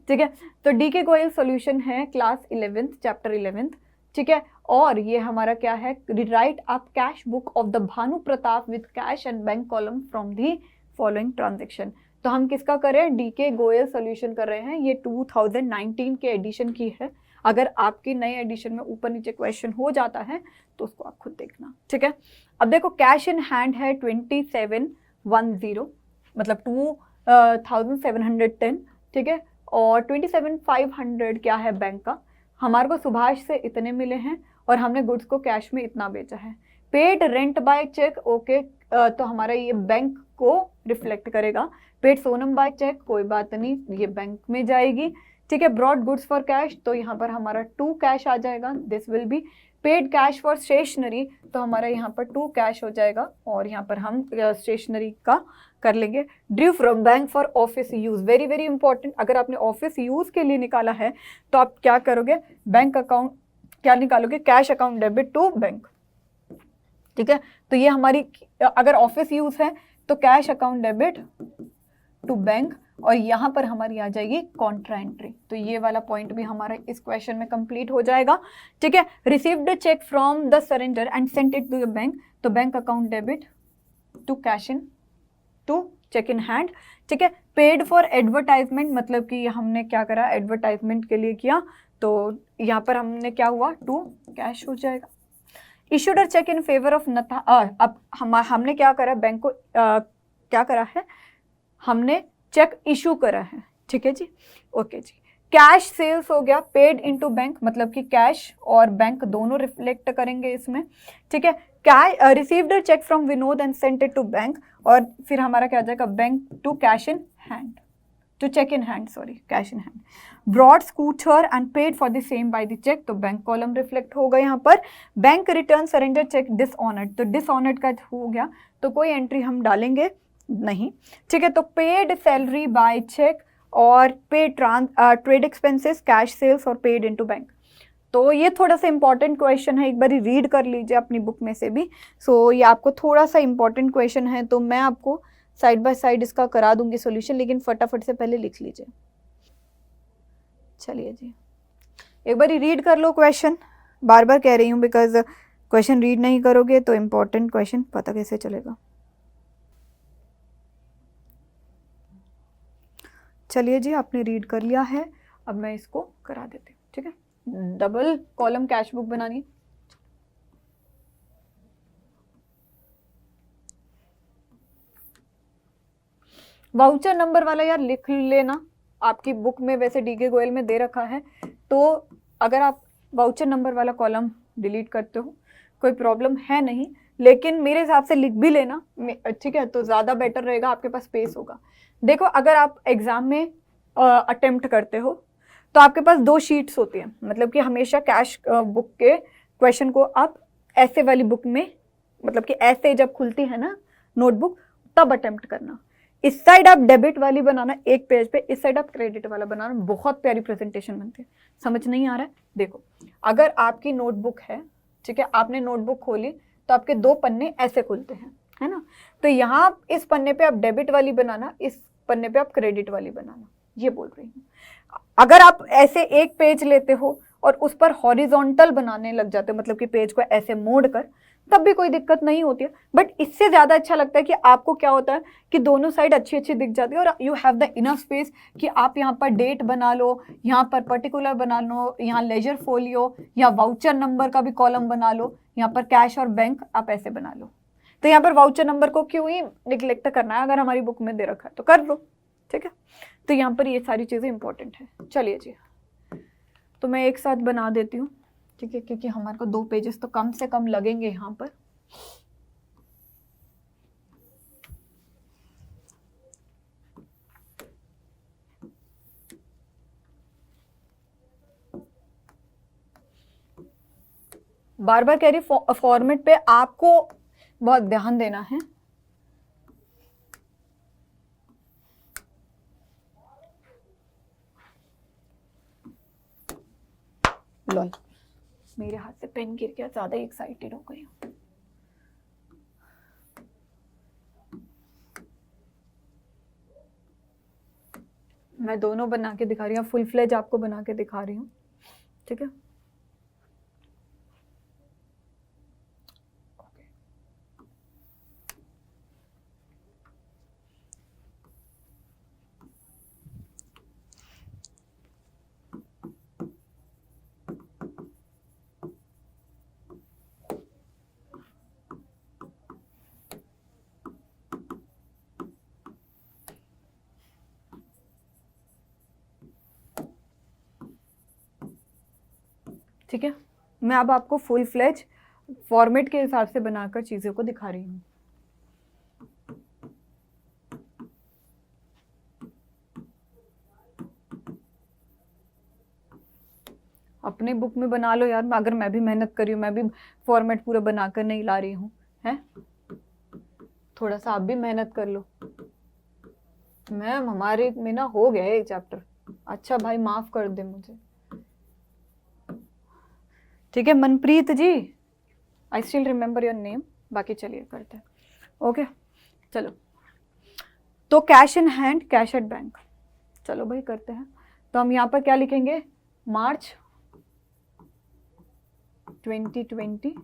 ठीक है। तो डी.के. गोयल सॉल्यूशन है क्लास 11th चैप्टर 11th, ठीक है। और ये हमारा क्या है, rewrite up cash book of the Bhanu Pratap with cash and bank column from the following transaction. तो हम किसका कर रहे हैं, डी.के. गोयल सॉल्यूशन कर रहे हैं। ये 2019 के एडिशन की है। अगर आपकी नए एडिशन में ऊपर नीचे क्वेश्चन हो जाता है तो उसको आप खुद देखना, ठीक है। अब देखो कैश इन हैंड है 2710, मतलब 2710, ठीक है। और 27,500 क्या है बैंक का, हमारे को सुभाष से इतने मिले हैं और हमने गुड्स को कैश में इतना बेचा है। Paid rent by cheque, okay, तो हमारा ये बैंक को रिफ्लेक्ट करेगा। पेड सोनम बाय चेक, कोई बात नहीं, ये बैंक में जाएगी, ठीक है। ब्रॉड गुड्स फॉर कैश, तो यहाँ पर हमारा टू कैश आ जाएगा, this will be paid cash for stationery, तो हमारा यहाँ पर टू कैश हो जाएगा और यहाँ पर हम स्टेशनरी का कर लेंगे। Due from bank for office use, very very important, अगर आपने ऑफिस यूज के लिए निकाला है तो आप क्या करोगे, बैंक अकाउंट क्या निकालोगे, cash account debit to bank, ठीक है। तो ये हमारी अगर ऑफिस यूज है तो cash account debit to bank, और यहाँ पर हमारी आ जाएगी कॉन्ट्रा एंट्री। तो ये वाला पॉइंट भी हमारा इस क्वेश्चन में कंप्लीट हो जाएगा, ठीक है। Received cheque from the surrender and sent it to the bank, तो bank account debit to cash in to cheque in hand, ठीक है। पेड फॉर एडवर्टाइजमेंट, मतलब कि हमने क्या करा, एडवर्टाइजमेंट के लिए किया, तो यहाँ पर हमने क्या हुआ, टू कैश हो जाएगा। Issued a cheque in favour of Natha, अब हमने क्या करा, बैंक को क्या करा है, हमने चेक इशू करा है, ठीक है जी, ओके जी। कैश सेल्स हो गया, पेड इनटू बैंक, मतलब कि कैश और बैंक दोनों रिफ्लेक्ट करेंगे इसमें, ठीक है। Received a cheque from Vinod and sent it to bank, और फिर हमारा क्या आ जाएगा, bank to cash in hand, to cheque in hand, sorry, cash in hand. Brought scooter and paid for the same by the cheque, तो बैंक कॉलम रिफ्लेक्ट होगा यहाँ पर। Bank return surrender cheque dishonoured, तो डिसऑनर्ड का हो गया, तो कोई एंट्री हम डालेंगे नहीं, ठीक है। तो पेड सैलरी बाय चेक और paid trade expenses, cash sales और पेड इनटू बैंक, तो ये थोड़ा सा इंपॉर्टेंट क्वेश्चन है, एक बार रीड कर लीजिए अपनी बुक में से भी। सो ये आपको थोड़ा सा इंपॉर्टेंट क्वेश्चन है, तो मैं आपको साइड बाय साइड इसका करा दूंगी सॉल्यूशन, लेकिन फटाफट से पहले लिख लीजिए। चलिए जी, एक बार रीड कर लो क्वेश्चन, बार बार कह रही हूँ बिकॉज क्वेश्चन रीड नहीं करोगे तो इंपॉर्टेंट क्वेश्चन पता कैसे चलेगा। चलिए जी, आपने रीड कर लिया है, अब मैं इसको करा देती हूँ, ठीक है। डबल कॉलम कैश बुक बनानी, वाउचर नंबर वाला यार लिख लेना, आपकी बुक में वैसे डीके गोयल में दे रखा है, तो अगर आप वाउचर नंबर वाला कॉलम डिलीट करते हो कोई प्रॉब्लम है नहीं, लेकिन मेरे हिसाब से लिख भी लेना, ठीक है, तो ज़्यादा बेटर रहेगा, आपके पास स्पेस होगा। देखो, अगर आप एग्जाम में अटेम्प्ट करते हो तो आपके पास दो शीट्स होती हैं, मतलब कि हमेशा कैश बुक के क्वेश्चन को आप ऐसे वाली बुक में, मतलब कि ऐसे जब खुलती है ना नोटबुक, तब अटेम्प्ट करना। इस साइड आप डेबिट वाली बनाना एक पेज पे, इस साइड आप क्रेडिट वाला बनाना, बहुत प्यारी प्रेजेंटेशन बनती है। समझ नहीं आ रहा है, देखो, अगर आपकी नोटबुक है, ठीक है, आपने नोटबुक खोली तो आपके दो पन्ने ऐसे खुलते हैं, है ना, तो यहाँ इस पन्ने पे आप डेबिट वाली बनाना, इस पन्ने पे आप क्रेडिट वाली बनाना, ये बोल रही हूँ। अगर आप ऐसे एक पेज लेते हो और उस पर हॉरिजॉन्टल बनाने लग जाते हो, मतलब कि पेज को ऐसे मोड़ कर, तब भी कोई दिक्कत नहीं होती है, बट इससे ज़्यादा अच्छा लगता है कि आपको क्या होता है कि दोनों साइड अच्छी अच्छी दिख जाती है, और you have the enough space कि आप यहाँ पर डेट बना लो, यहाँ पर पर्टिकुलर बना लो, यहाँ लेजर फोलियो या वाउचर नंबर का भी कॉलम बना लो, यहाँ पर कैश और बैंक आप ऐसे बना लो। तो यहाँ पर वाउचर नंबर को क्यों ही निगलेक्ट करना है, अगर हमारी बुक में दे रखा है तो कर लो, ठीक है। तो यहाँ पर ये सारी चीज़ें इंपॉर्टेंट है। चलिए जी, तो मैं एक साथ बना देती हूँ, ठीक है, क्योंकि हमारे को 2 पेजेस तो कम से कम लगेंगे यहाँ पर। बार बार कह रही फॉर्मेट पे आपको बहुत ध्यान देना है। लॉल, मेरे हाथ से पेन गिर गया, ज्यादा एक्साइटेड हो गई हूँ। मैं दोनों बना के दिखा रही हूँ, फुल फ्लेज आपको बना के दिखा रही हूँ, ठीक है। ठीक है, मैं अब आपको फुल फ्लेज फॉर्मेट के हिसाब से बनाकर चीज़ों को दिखा रही हूँ। अपने बुक में बना लो यार, अगर मैं भी मेहनत कर रही हूँ, मैं भी फॉर्मेट पूरा बनाकर नहीं ला रही हूँ, है? थोड़ा सा आप भी मेहनत कर लो। मैम हमारे में ना हो गया है एक चैप्टर। अच्छा भाई माफ कर दे मुझे, ठीक है। Manpreet ji, I still remember your name. बाकी चलिए करते हैं, ओके। चलो, तो cash in hand, cash at bank, चलो भाई करते हैं। तो हम यहाँ पर क्या लिखेंगे, मार्च 2020,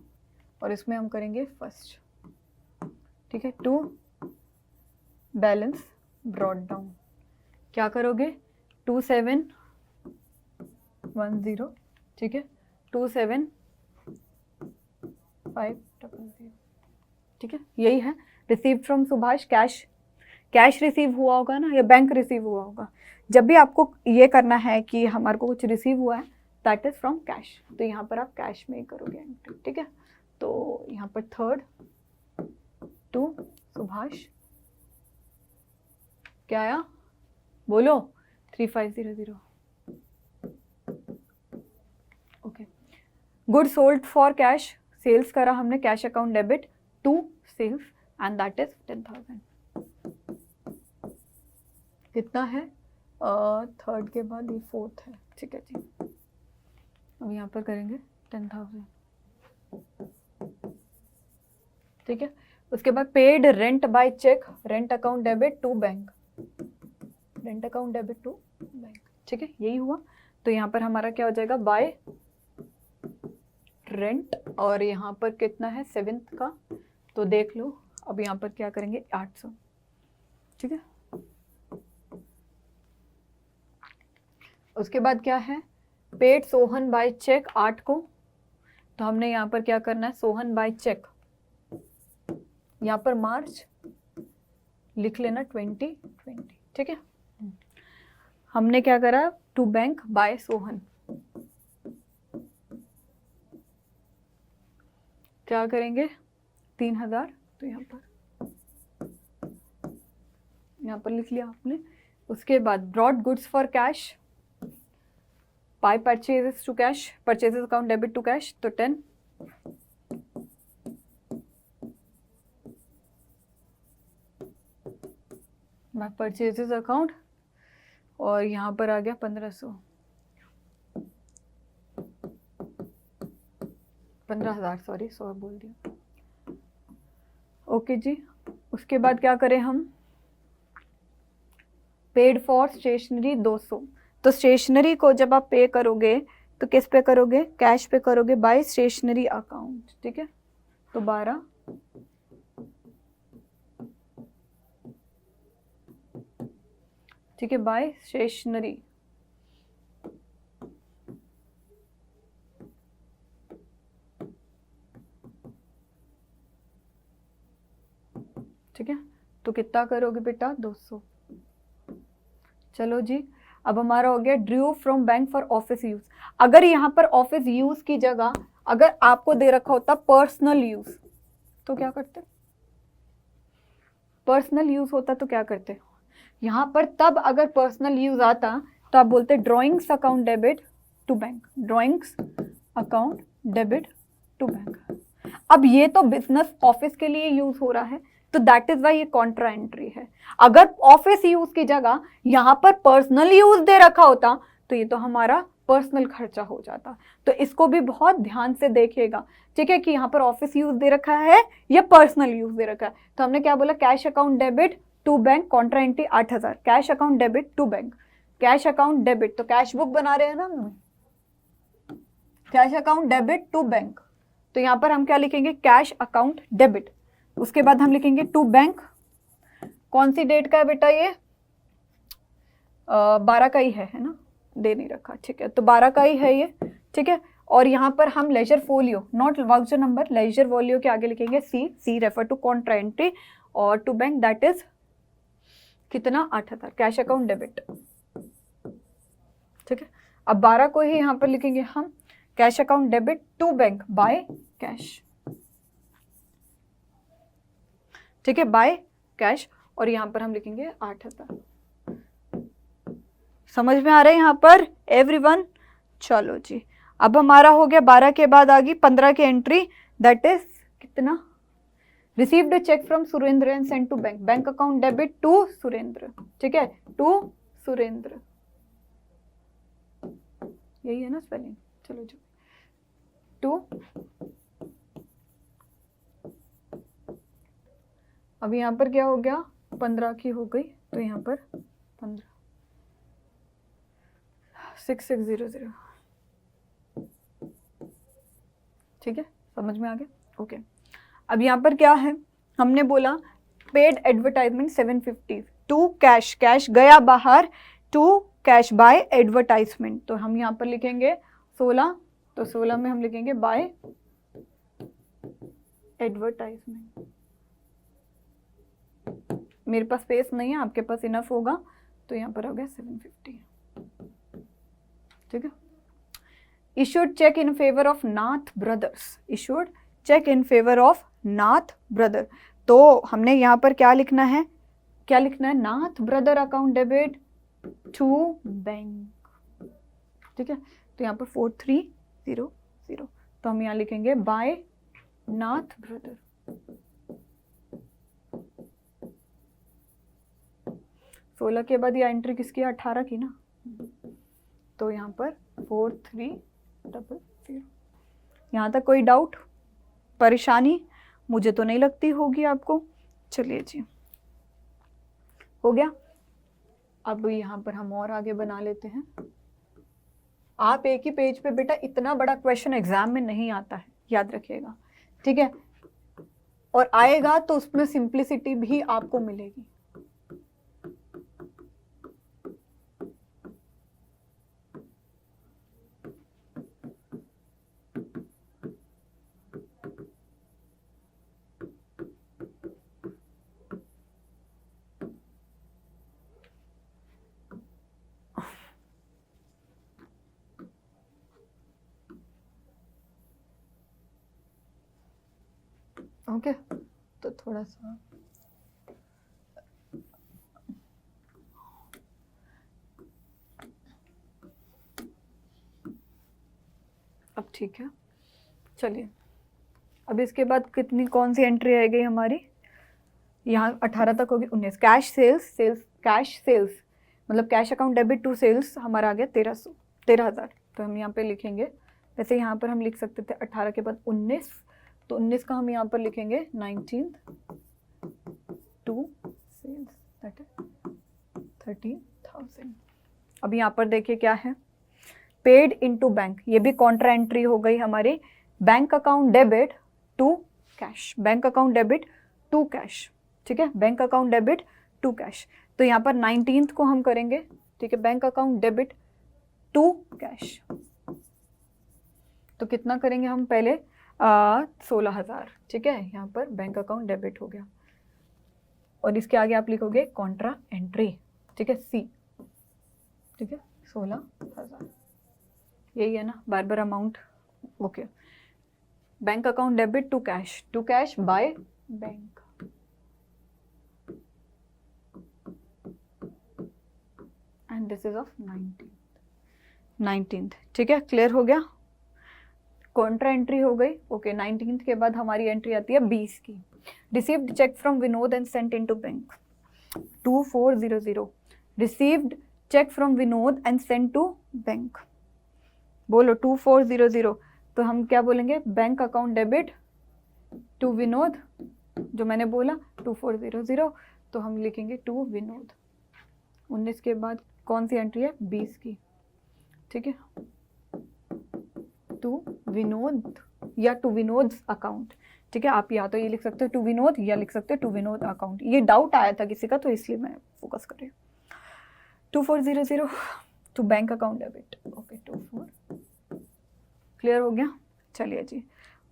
और इसमें हम करेंगे फर्स्ट, ठीक है। टू बैलेंस ब्रॉड डाउन, क्या करोगे, 2710, ठीक है, 27500, ठीक है। यही है। Receive from Subhash, cash, cash receive हुआ होगा ना, या बैंक रिसीव हुआ होगा। जब भी आपको ये करना है कि हमारे को कुछ रिसीव हुआ है, दैट इज फ्रॉम कैश, तो यहाँ पर आप कैश में ही करोगे एंट्री, ठीक है। तो यहाँ पर थर्ड टू सुभाष, क्या आया बोलो, 3500, okay. Good sold for cash, sales करा हमने, cash account debit to sales, and that is 10,000। कितना है, थर्ड के बाद ये फोर्थ है, ठीक है जी। अब यहाँ पर करेंगे 10,000, ठीक है। उसके बाद paid rent by cheque, rent account debit to bank, rent account debit to bank, ठीक है। यही हुआ। तो यहाँ पर हमारा क्या हो जाएगा, बाय रेंट, और यहाँ पर कितना है 7th का, तो देख लो। अब यहाँ पर क्या करेंगे, 800, ठीक है। उसके बाद क्या है, पेड सोहन बाय चेक 8 को, तो हमने यहाँ पर क्या करना है, सोहन बाय चेक, यहाँ पर मार्च लिख लेना 2020, ठीक है। हमने क्या करा, टू बैंक बाय सोहन, क्या करेंगे 3000, तो यहाँ पर लिख लिया आपने। उसके बाद brought goods for cash, by purchases to cash, purchases account debit to cash, तो 10, बाय परचेजेस अकाउंट, और यहाँ पर आ गया 1500, 15,000, सॉरी 100 बोल दिया, ओके जी। उसके बाद क्या करें हम, पेड फॉर स्टेशनरी 200, तो स्टेशनरी को जब आप पे करोगे तो किस पे करोगे, कैश पे करोगे, बाय स्टेशनरी अकाउंट, ठीक है। तो 12, ठीक है, बाय स्टेशनरी, ठीक है। तो कितना करोगे बेटा, 200। चलो जी, अब हमारा हो गया Drew from bank for office use. अगर यहाँ पर ऑफिस यूज की जगह अगर आपको दे रखा होता पर्सनल यूज, तो क्या करते, पर्सनल यूज होता तो क्या करते यहाँ पर, तब अगर पर्सनल यूज आता तो आप बोलते drawings account debit to bank, drawings account debit to bank. अब ये तो बिजनेस ऑफिस के लिए यूज हो रहा है, तो दैट इज वाई ये कॉन्ट्रा एंट्री है। अगर ऑफिस यूज की जगह यहाँ पर पर्सनल यूज दे रखा होता तो ये तो हमारा पर्सनल खर्चा हो जाता। तो इसको भी बहुत ध्यान से देखिएगा, ठीक है, कि यहाँ पर ऑफिस यूज दे रखा है या पर्सनल यूज दे रखा है। तो हमने क्या बोला, cash account debit to bank, contra entry 8000, cash account debit to bank, cash account debit, तो कैश बुक बना रहे हैं ना हम, cash account debit to bank, तो यहाँ पर हम क्या लिखेंगे, कैश अकाउंट डेबिट। उसके बाद हम लिखेंगे टू बैंक, कौन सी डेट का है बेटा ये, 12 का ही है ना, दे नहीं रखा, ठीक है, तो 12 का ही है ये, ठीक है। और यहाँ पर हम ledger folio, not voucher number, ledger folio के आगे लिखेंगे सी रेफर टू कॉन्ट्रा एंट्री, और टू बैंक दैट इज कितना, 8000, कैश अकाउंट डेबिट, ठीक है। अब 12 को ही यहाँ पर लिखेंगे हम cash account debit to bank by cash, ठीक है, बाय कैश। और यहाँ पर हम लिखेंगे 8,000। समझ में आ रहा है यहाँ पर एवरीवन? चलो जी, अब हमारा हो गया 12 के बाद आ गई 15 की एंट्री, दैट इज कितना? Received cheque from Surendra and send to bank, bank account debit to Surendra, ठीक है, टू सुरेंद्र, यही है ना स्पेलिंग? चलो जी, टू। अब यहाँ पर क्या हो गया? 15 की हो गई, तो यहाँ पर 15 6600, ठीक है, समझ में आ गया? ओके। अब यहाँ पर क्या है, हमने बोला paid advertisement 750 to cash, cash गया बाहर, टू कैश बाय एडवर्टाइजमेंट, तो हम यहाँ पर लिखेंगे 16, तो 16 में हम लिखेंगे बाय एडवर्टाइजमेंट। मेरे पास स्पेस नहीं है, आपके पास इनफ होगा, तो यहाँ पर हो गया 750, ठीक है। Issued cheque in favour of Nath brothers, issued cheque in favour of Nath brother, तो हमने यहाँ पर क्या लिखना है? क्या लिखना है? Nath brother account debit to bank, ठीक है, तो यहाँ पर 4300, तो हम यहाँ लिखेंगे बाय नाथ ब्रदर। सोलह के बाद ये एंट्री किसकी है? 18 की ना, तो यहाँ पर 4300। यहाँ तक कोई डाउट, परेशानी? मुझे तो नहीं लगती होगी आपको। चलिए जी, हो गया। अब यहाँ पर हम और आगे बना लेते हैं। आप एक ही पेज पे बेटा इतना बड़ा क्वेश्चन एग्जाम में नहीं आता है, याद रखिएगा, ठीक है, और आएगा तो उसमें सिंप्लिसिटी भी आपको मिलेगी। ओके, तो थोड़ा सा अब ठीक है। चलिए, अब इसके बाद कितनी कौन सी एंट्री रह गई हमारी? यहाँ 18 तक होगी। 19 कैश सेल्स, कैश सेल्स मतलब cash account debit to sales हमारा आ गया 13,000, तो हम यहाँ पे लिखेंगे, वैसे यहाँ पर हम लिख सकते थे 18 के बाद 19, तो 19 का हम यहाँ पर लिखेंगे 19 टू सेल्स, दैट इज 13,000। अब यहाँ पर देखिए क्या है, पेड इनटू बैंक, ये भी कॉन्ट्रा एंट्री हो गई हमारी। Bank account debit to cash, bank account debit to cash, ठीक है, bank account debit to cash, तो यहाँ पर 19th को हम करेंगे, ठीक है, bank account debit to cash, तो कितना करेंगे हम? पहले 16,000, ठीक है, यहाँ पर बैंक अकाउंट डेबिट हो गया, और इसके आगे आप लिखोगे कॉन्ट्रा एंट्री, ठीक है, सी, ठीक है, 16,000, यही है ना बार बार amount? Okay. Bank account debit to cash by bank, and this is of 19th, ठीक है, क्लियर हो गया? कॉन्ट्रा एंट्री हो गई। ओके, 19th के बाद हमारी एंट्री आती है 20 की। Received cheque from Vinod and sent into bank 2400, received cheque from Vinod and sent to bank, बोलो 2400, तो हम क्या बोलेंगे? Bank account debit to Vinod, जो मैंने बोला 2400, तो हम लिखेंगे टू विनोद। 19 के बाद कौन सी एंट्री है? 20 की, ठीक है, टू विनोद या टू विनोद अकाउंट, ठीक है, आप या तो ये लिख सकते हो टू विनोद या लिख सकते हो टू विनोद अकाउंट। ये डाउट आया था किसी का, तो इसलिए मैं फोकस कर रही हूँ। 2400 to bank account debit, okay, 24, clear हो गया? चलिए जी,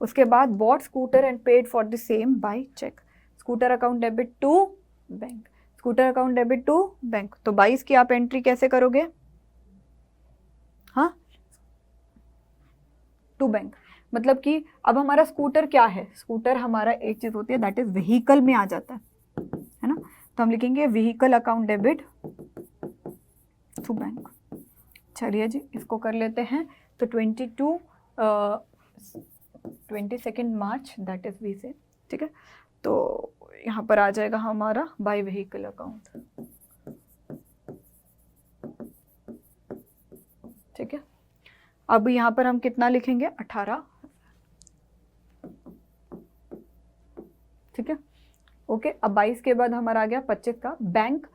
उसके बाद bought scooter and paid for the same by cheque, scooter account debit to bank, scooter account debit to bank, तो 22 की आप एंट्री कैसे करोगे? हाँ, टू बैंक, मतलब कि अब हमारा स्कूटर क्या है, स्कूटर हमारा एक चीज़ होती है दैट इज व्हीकल में आ जाता है ना, तो हम लिखेंगे vehicle account debit to bank. चलिए जी इसको कर लेते हैं। तो 22 मार्च दैट इज वी से, ठीक है। तो यहाँ पर आ जाएगा हमारा बाय व्हीकल अकाउंट, ठीक है। अब यहाँ पर हम कितना लिखेंगे 18, ठीक है ओके। अब 22 के बाद हमारा आ गया 25 का बैंक,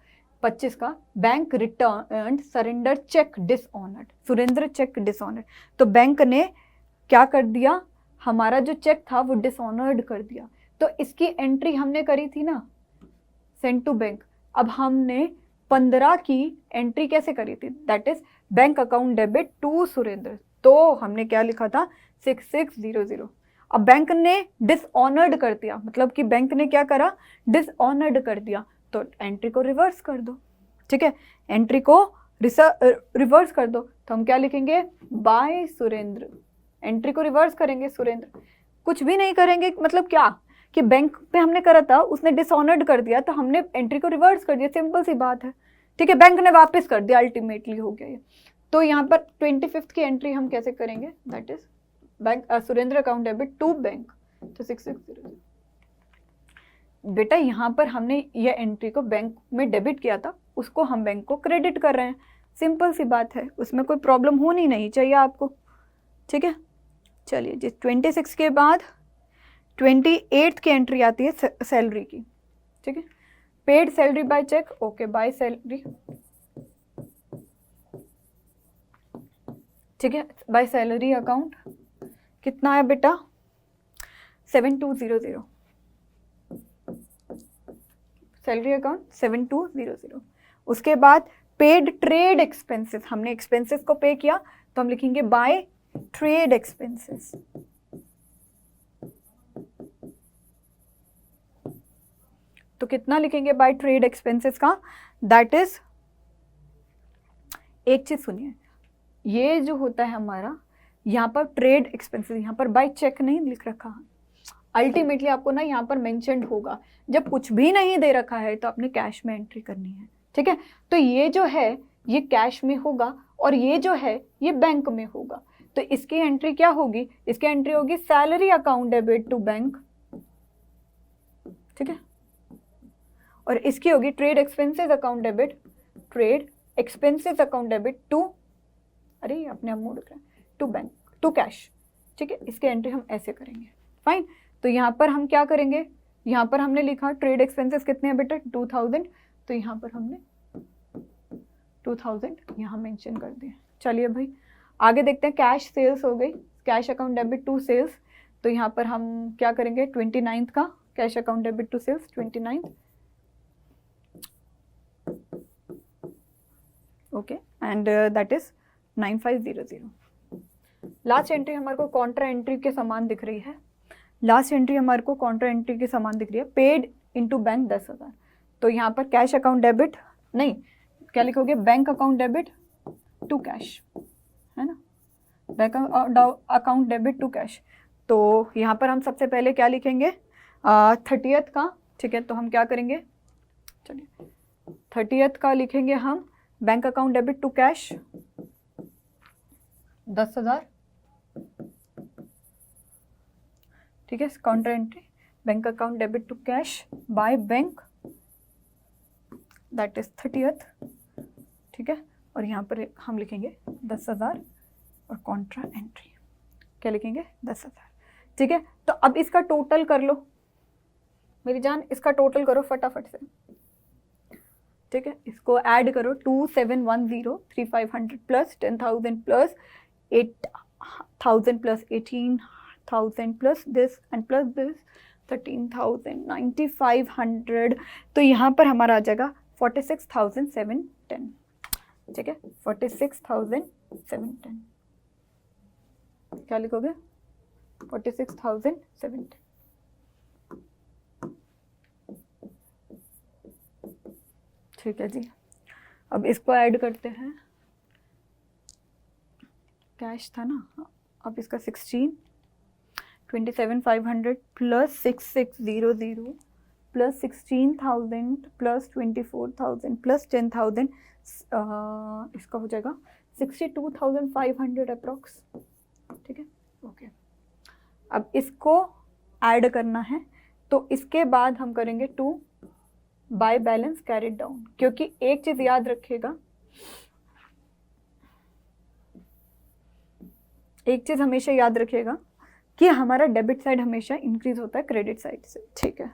25 का bank return surrender cheque dishonoured, Surendra cheque dishonoured. तो बैंक ने क्या कर दिया, हमारा जो चेक था वो डिसऑनर्ड कर दिया। तो इसकी एंट्री हमने करी थी ना सेंड टू बैंक। अब हमने 15 की एंट्री कैसे करी थी, that is bank account debit to Surendra. तो हमने क्या लिखा था 6600। अब बैंक ने डिसऑनर्ड कर दिया, मतलब कि बैंक ने क्या करा, डिसऑनर्ड कर दिया, तो एंट्री को रिवर्स कर दो, ठीक है। एंट्री को रिवर्स कर दो, तो हम क्या लिखेंगे बाय सुरेंद्र। एंट्री को रिवर्स करेंगे सुरेंद्र, कुछ भी नहीं करेंगे, मतलब क्या कि बैंक पे हमने करा था, उसने डिसऑनर्ड कर दिया, तो हमने एंट्री को रिवर्स कर दिया, सिंपल सी बात है, ठीक है। बैंक ने वापस कर दिया, अल्टीमेटली हो गया ये। तो यहाँ पर 25 की एंट्री हम कैसे करेंगे, that is bank Surendra account debit to bank, तो 6600। बेटा यहाँ पर हमने ये एंट्री को बैंक में डेबिट किया था, उसको हम बैंक को क्रेडिट कर रहे हैं, सिंपल सी बात है, उसमें कोई प्रॉब्लम होनी नहीं चाहिए आपको, ठीक है। चलिए जी 26 के बाद 28 की एंट्री आती है सैलरी की, ठीक है। Paid salary by cheque, okay by salary, ठीक है। बाय सैलरी अकाउंट कितना है बेटा 7200, सैलरी अकाउंट 7200। उसके बाद पेड ट्रेड एक्सपेंसेस, हमने एक्सपेंसेस को पे किया, तो हम लिखेंगे बाय ट्रेड एक्सपेंसेस, तो कितना लिखेंगे बाय ट्रेड एक्सपेंसेस का, दैट इज, एक चीज सुनिए, ये जो होता है हमारा यहाँ पर ट्रेड एक्सपेंसेस, यहाँ पर बाय चेक नहीं लिख रखा, अल्टीमेटली आपको ना यहाँ पर मेंशन्ड होगा, जब कुछ भी नहीं दे रखा है तो आपने कैश में एंट्री करनी है, ठीक है। तो ये जो है ये कैश में होगा और ये जो है ये बैंक में होगा, तो इसकी एंट्री क्या होगी, इसकी एंट्री होगी salary account debit to bank, ठीक है। और इसकी होगी trade expenses account debit, trade expenses account debit to, अरे अपने आप मुड़ रहा है, टू बैंक टू कैश, ठीक है। इसकी एंट्री हम ऐसे करेंगे, फाइन। तो यहाँ पर हम क्या करेंगे, यहाँ पर हमने लिखा ट्रेड एक्सपेंसेस कितने हैं बेटा 2000, तो यहाँ पर हमने 2000 यहाँ मेंशन कर दिया। चलिए भाई आगे देखते हैं, कैश सेल्स हो गई, cash account debit to sales, तो यहाँ पर हम क्या करेंगे 29 का cash account debit to sales 29, okay, and that is 9500। Last entry हमारे को कॉन्ट्रा एंट्री के समान दिख रही है, लास्ट एंट्री हमारे को कॉन्ट्रा एंट्री के समान दिख रही है, पेड इनटू बैंक 10,000, तो यहाँ पर कैश अकाउंट डेबिट नहीं, क्या लिखोगे bank account debit to cash, है ना, bank account debit to cash. तो यहाँ पर हम सबसे पहले क्या लिखेंगे 30th का, ठीक है। तो हम क्या करेंगे, चलिए 30th का लिखेंगे हम bank account debit to cash 10,000, ठीक है। Counter entry bank account debit to cash by bank, that is 30th, ठीक है। और यहाँ पर हम लिखेंगे 10,000 और कॉन्ट्रा एंट्री क्या लिखेंगे 10,000, ठीक है। तो अब इसका टोटल कर लो मेरी जान, इसका टोटल करो फटाफट से, ठीक है। इसको ऐड करो 2710 3500 plus 10,000 plus 8,000 plus 18,000 plus this and plus this 13,000 9,500, तो यहाँ पर हमारा आ जाएगा 46,710, ठीक है 46,710, क्या लिखोगे 46,710, ठीक है जी। अब इसको ऐड करते हैं, कैश था ना, अब इसका 16, 27,500 प्लस 6,600 प्लस 16,000 प्लस 24,000 प्लस 10,000, इसका हो जाएगा 62,500 अप्रॉक्स। ठीक है, ओके। अब इसको ऐड करना है, तो इसके बाद हम करेंगे 2 बाय बैलेंस कैरिड डाउन, क्योंकि एक चीज याद रखिएगा, एक चीज हमेशा याद रखिएगा कि हमारा डेबिट साइड हमेशा इंक्रीज होता है क्रेडिट साइड से। ठीक है,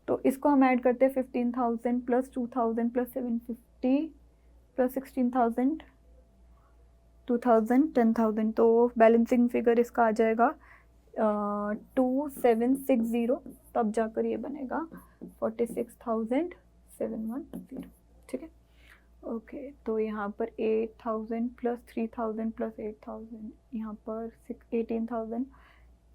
तो इसको हम ऐड करते हैं 15,000 प्लस 2,000 प्लस 750 प्लस 16,000 2,000 10,000, तो बैलेंसिंग फिगर इसका आ जाएगा 2760, तब जाकर ये बनेगा 46,710। ठीक है, ओके। तो यहाँ पर 8,000 प्लस 3,000 प्लस 8,000, यहाँ पर 18,000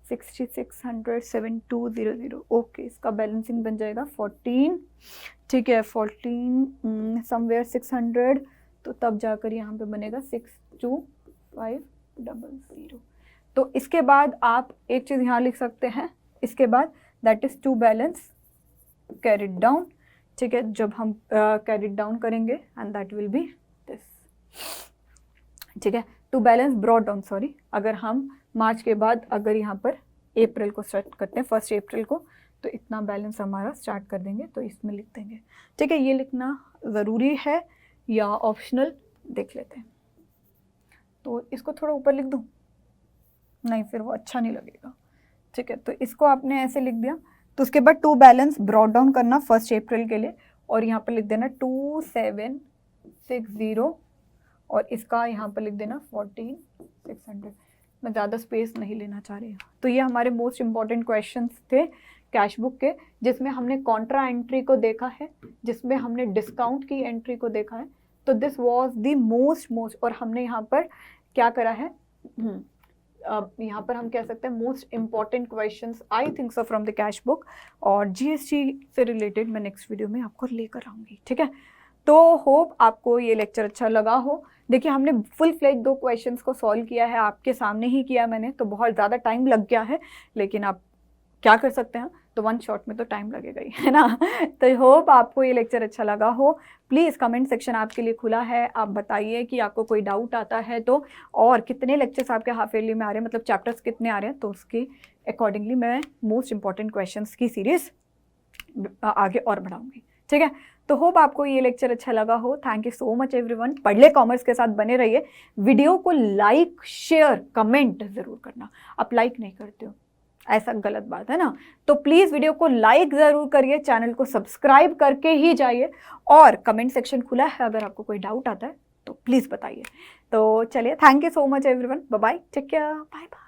66,720। ओके, इसका बैलेंसिंग बन जाएगा 14। ठीक है, 14 समवेयर 600, तो तब जाकर यहाँ पे बनेगा 62,500। तो इसके बाद आप एक चीज़ यहाँ लिख सकते हैं, इसके बाद that is to balance carried down. ठीक है, जब हम कैरिड डाउन करेंगे and that will be this. ठीक है, to balance brought down, sorry, अगर हम मार्च के बाद अगर यहाँ पर अप्रैल को स्टार्ट करते हैं 1 अप्रैल को, तो इतना बैलेंस हमारा स्टार्ट कर देंगे, तो इसमें लिख देंगे। ठीक है, ये लिखना ज़रूरी है या ऑप्शनल देख लेते हैं। तो इसको थोड़ा ऊपर लिख दूँ, नहीं फिर वो अच्छा नहीं लगेगा। ठीक है, तो इसको आपने ऐसे लिख दिया, तो उसके बाद टू बैलेंस ब्रॉड डाउन करना 1 अप्रैल के लिए, और यहाँ पर लिख देना 2760, और इसका यहाँ पर लिख देना 14,600। मैं ज़्यादा स्पेस नहीं लेना चाह रही हूँ। तो ये हमारे मोस्ट इम्पॉर्टेंट क्वेश्चंस थे कैश बुक के, जिसमें हमने कॉन्ट्रा एंट्री को देखा है, जिसमें हमने डिस्काउंट की एंट्री को देखा है। तो दिस वाज द मोस्ट, और हमने यहाँ पर क्या करा है, यहाँ पर हम कह सकते हैं most important questions I think so from the cash book, और जीएसटी से रिलेटेड मैं नेक्स्ट वीडियो में आपको लेकर आऊँगी। ठीक है, तो होप आपको ये लेक्चर अच्छा लगा हो। देखिए, हमने फुल फ्लेज 2 क्वेश्चंस को सॉल्व किया है, आपके सामने ही किया मैंने, तो बहुत ज़्यादा टाइम लग गया है, लेकिन आप क्या कर सकते हैं, तो 1 शॉट में तो टाइम लगेगा ही, है ना। तो होप आपको ये लेक्चर अच्छा लगा हो। प्लीज़ कमेंट सेक्शन आपके लिए खुला है, आप बताइए कि आपको कोई डाउट आता है तो, और कितने लेक्चर्स आपके हाफ ईयरली में आ रहे हैं, मतलब चैप्टर्स कितने आ रहे हैं, तो उसके अकॉर्डिंगली मैं मोस्ट इंपॉर्टेंट क्वेश्चंस की सीरीज़ आगे और बढ़ाऊँगी। ठीक है, तो होप आपको ये लेक्चर अच्छा लगा हो। Thank you so much everyone. पढ़ले कॉमर्स के साथ बने रहिए। वीडियो को लाइक, शेयर, कमेंट ज़रूर करना। आप लाइक नहीं करते हो, ऐसा गलत बात है ना, तो प्लीज़ वीडियो को लाइक ज़रूर करिए, चैनल को सब्सक्राइब करके ही जाइए, और कमेंट सेक्शन खुला है, अगर आपको कोई डाउट आता है तो प्लीज़ बताइए। तो चलिए, thank you so much everyone, bye bye, take care, bye bye.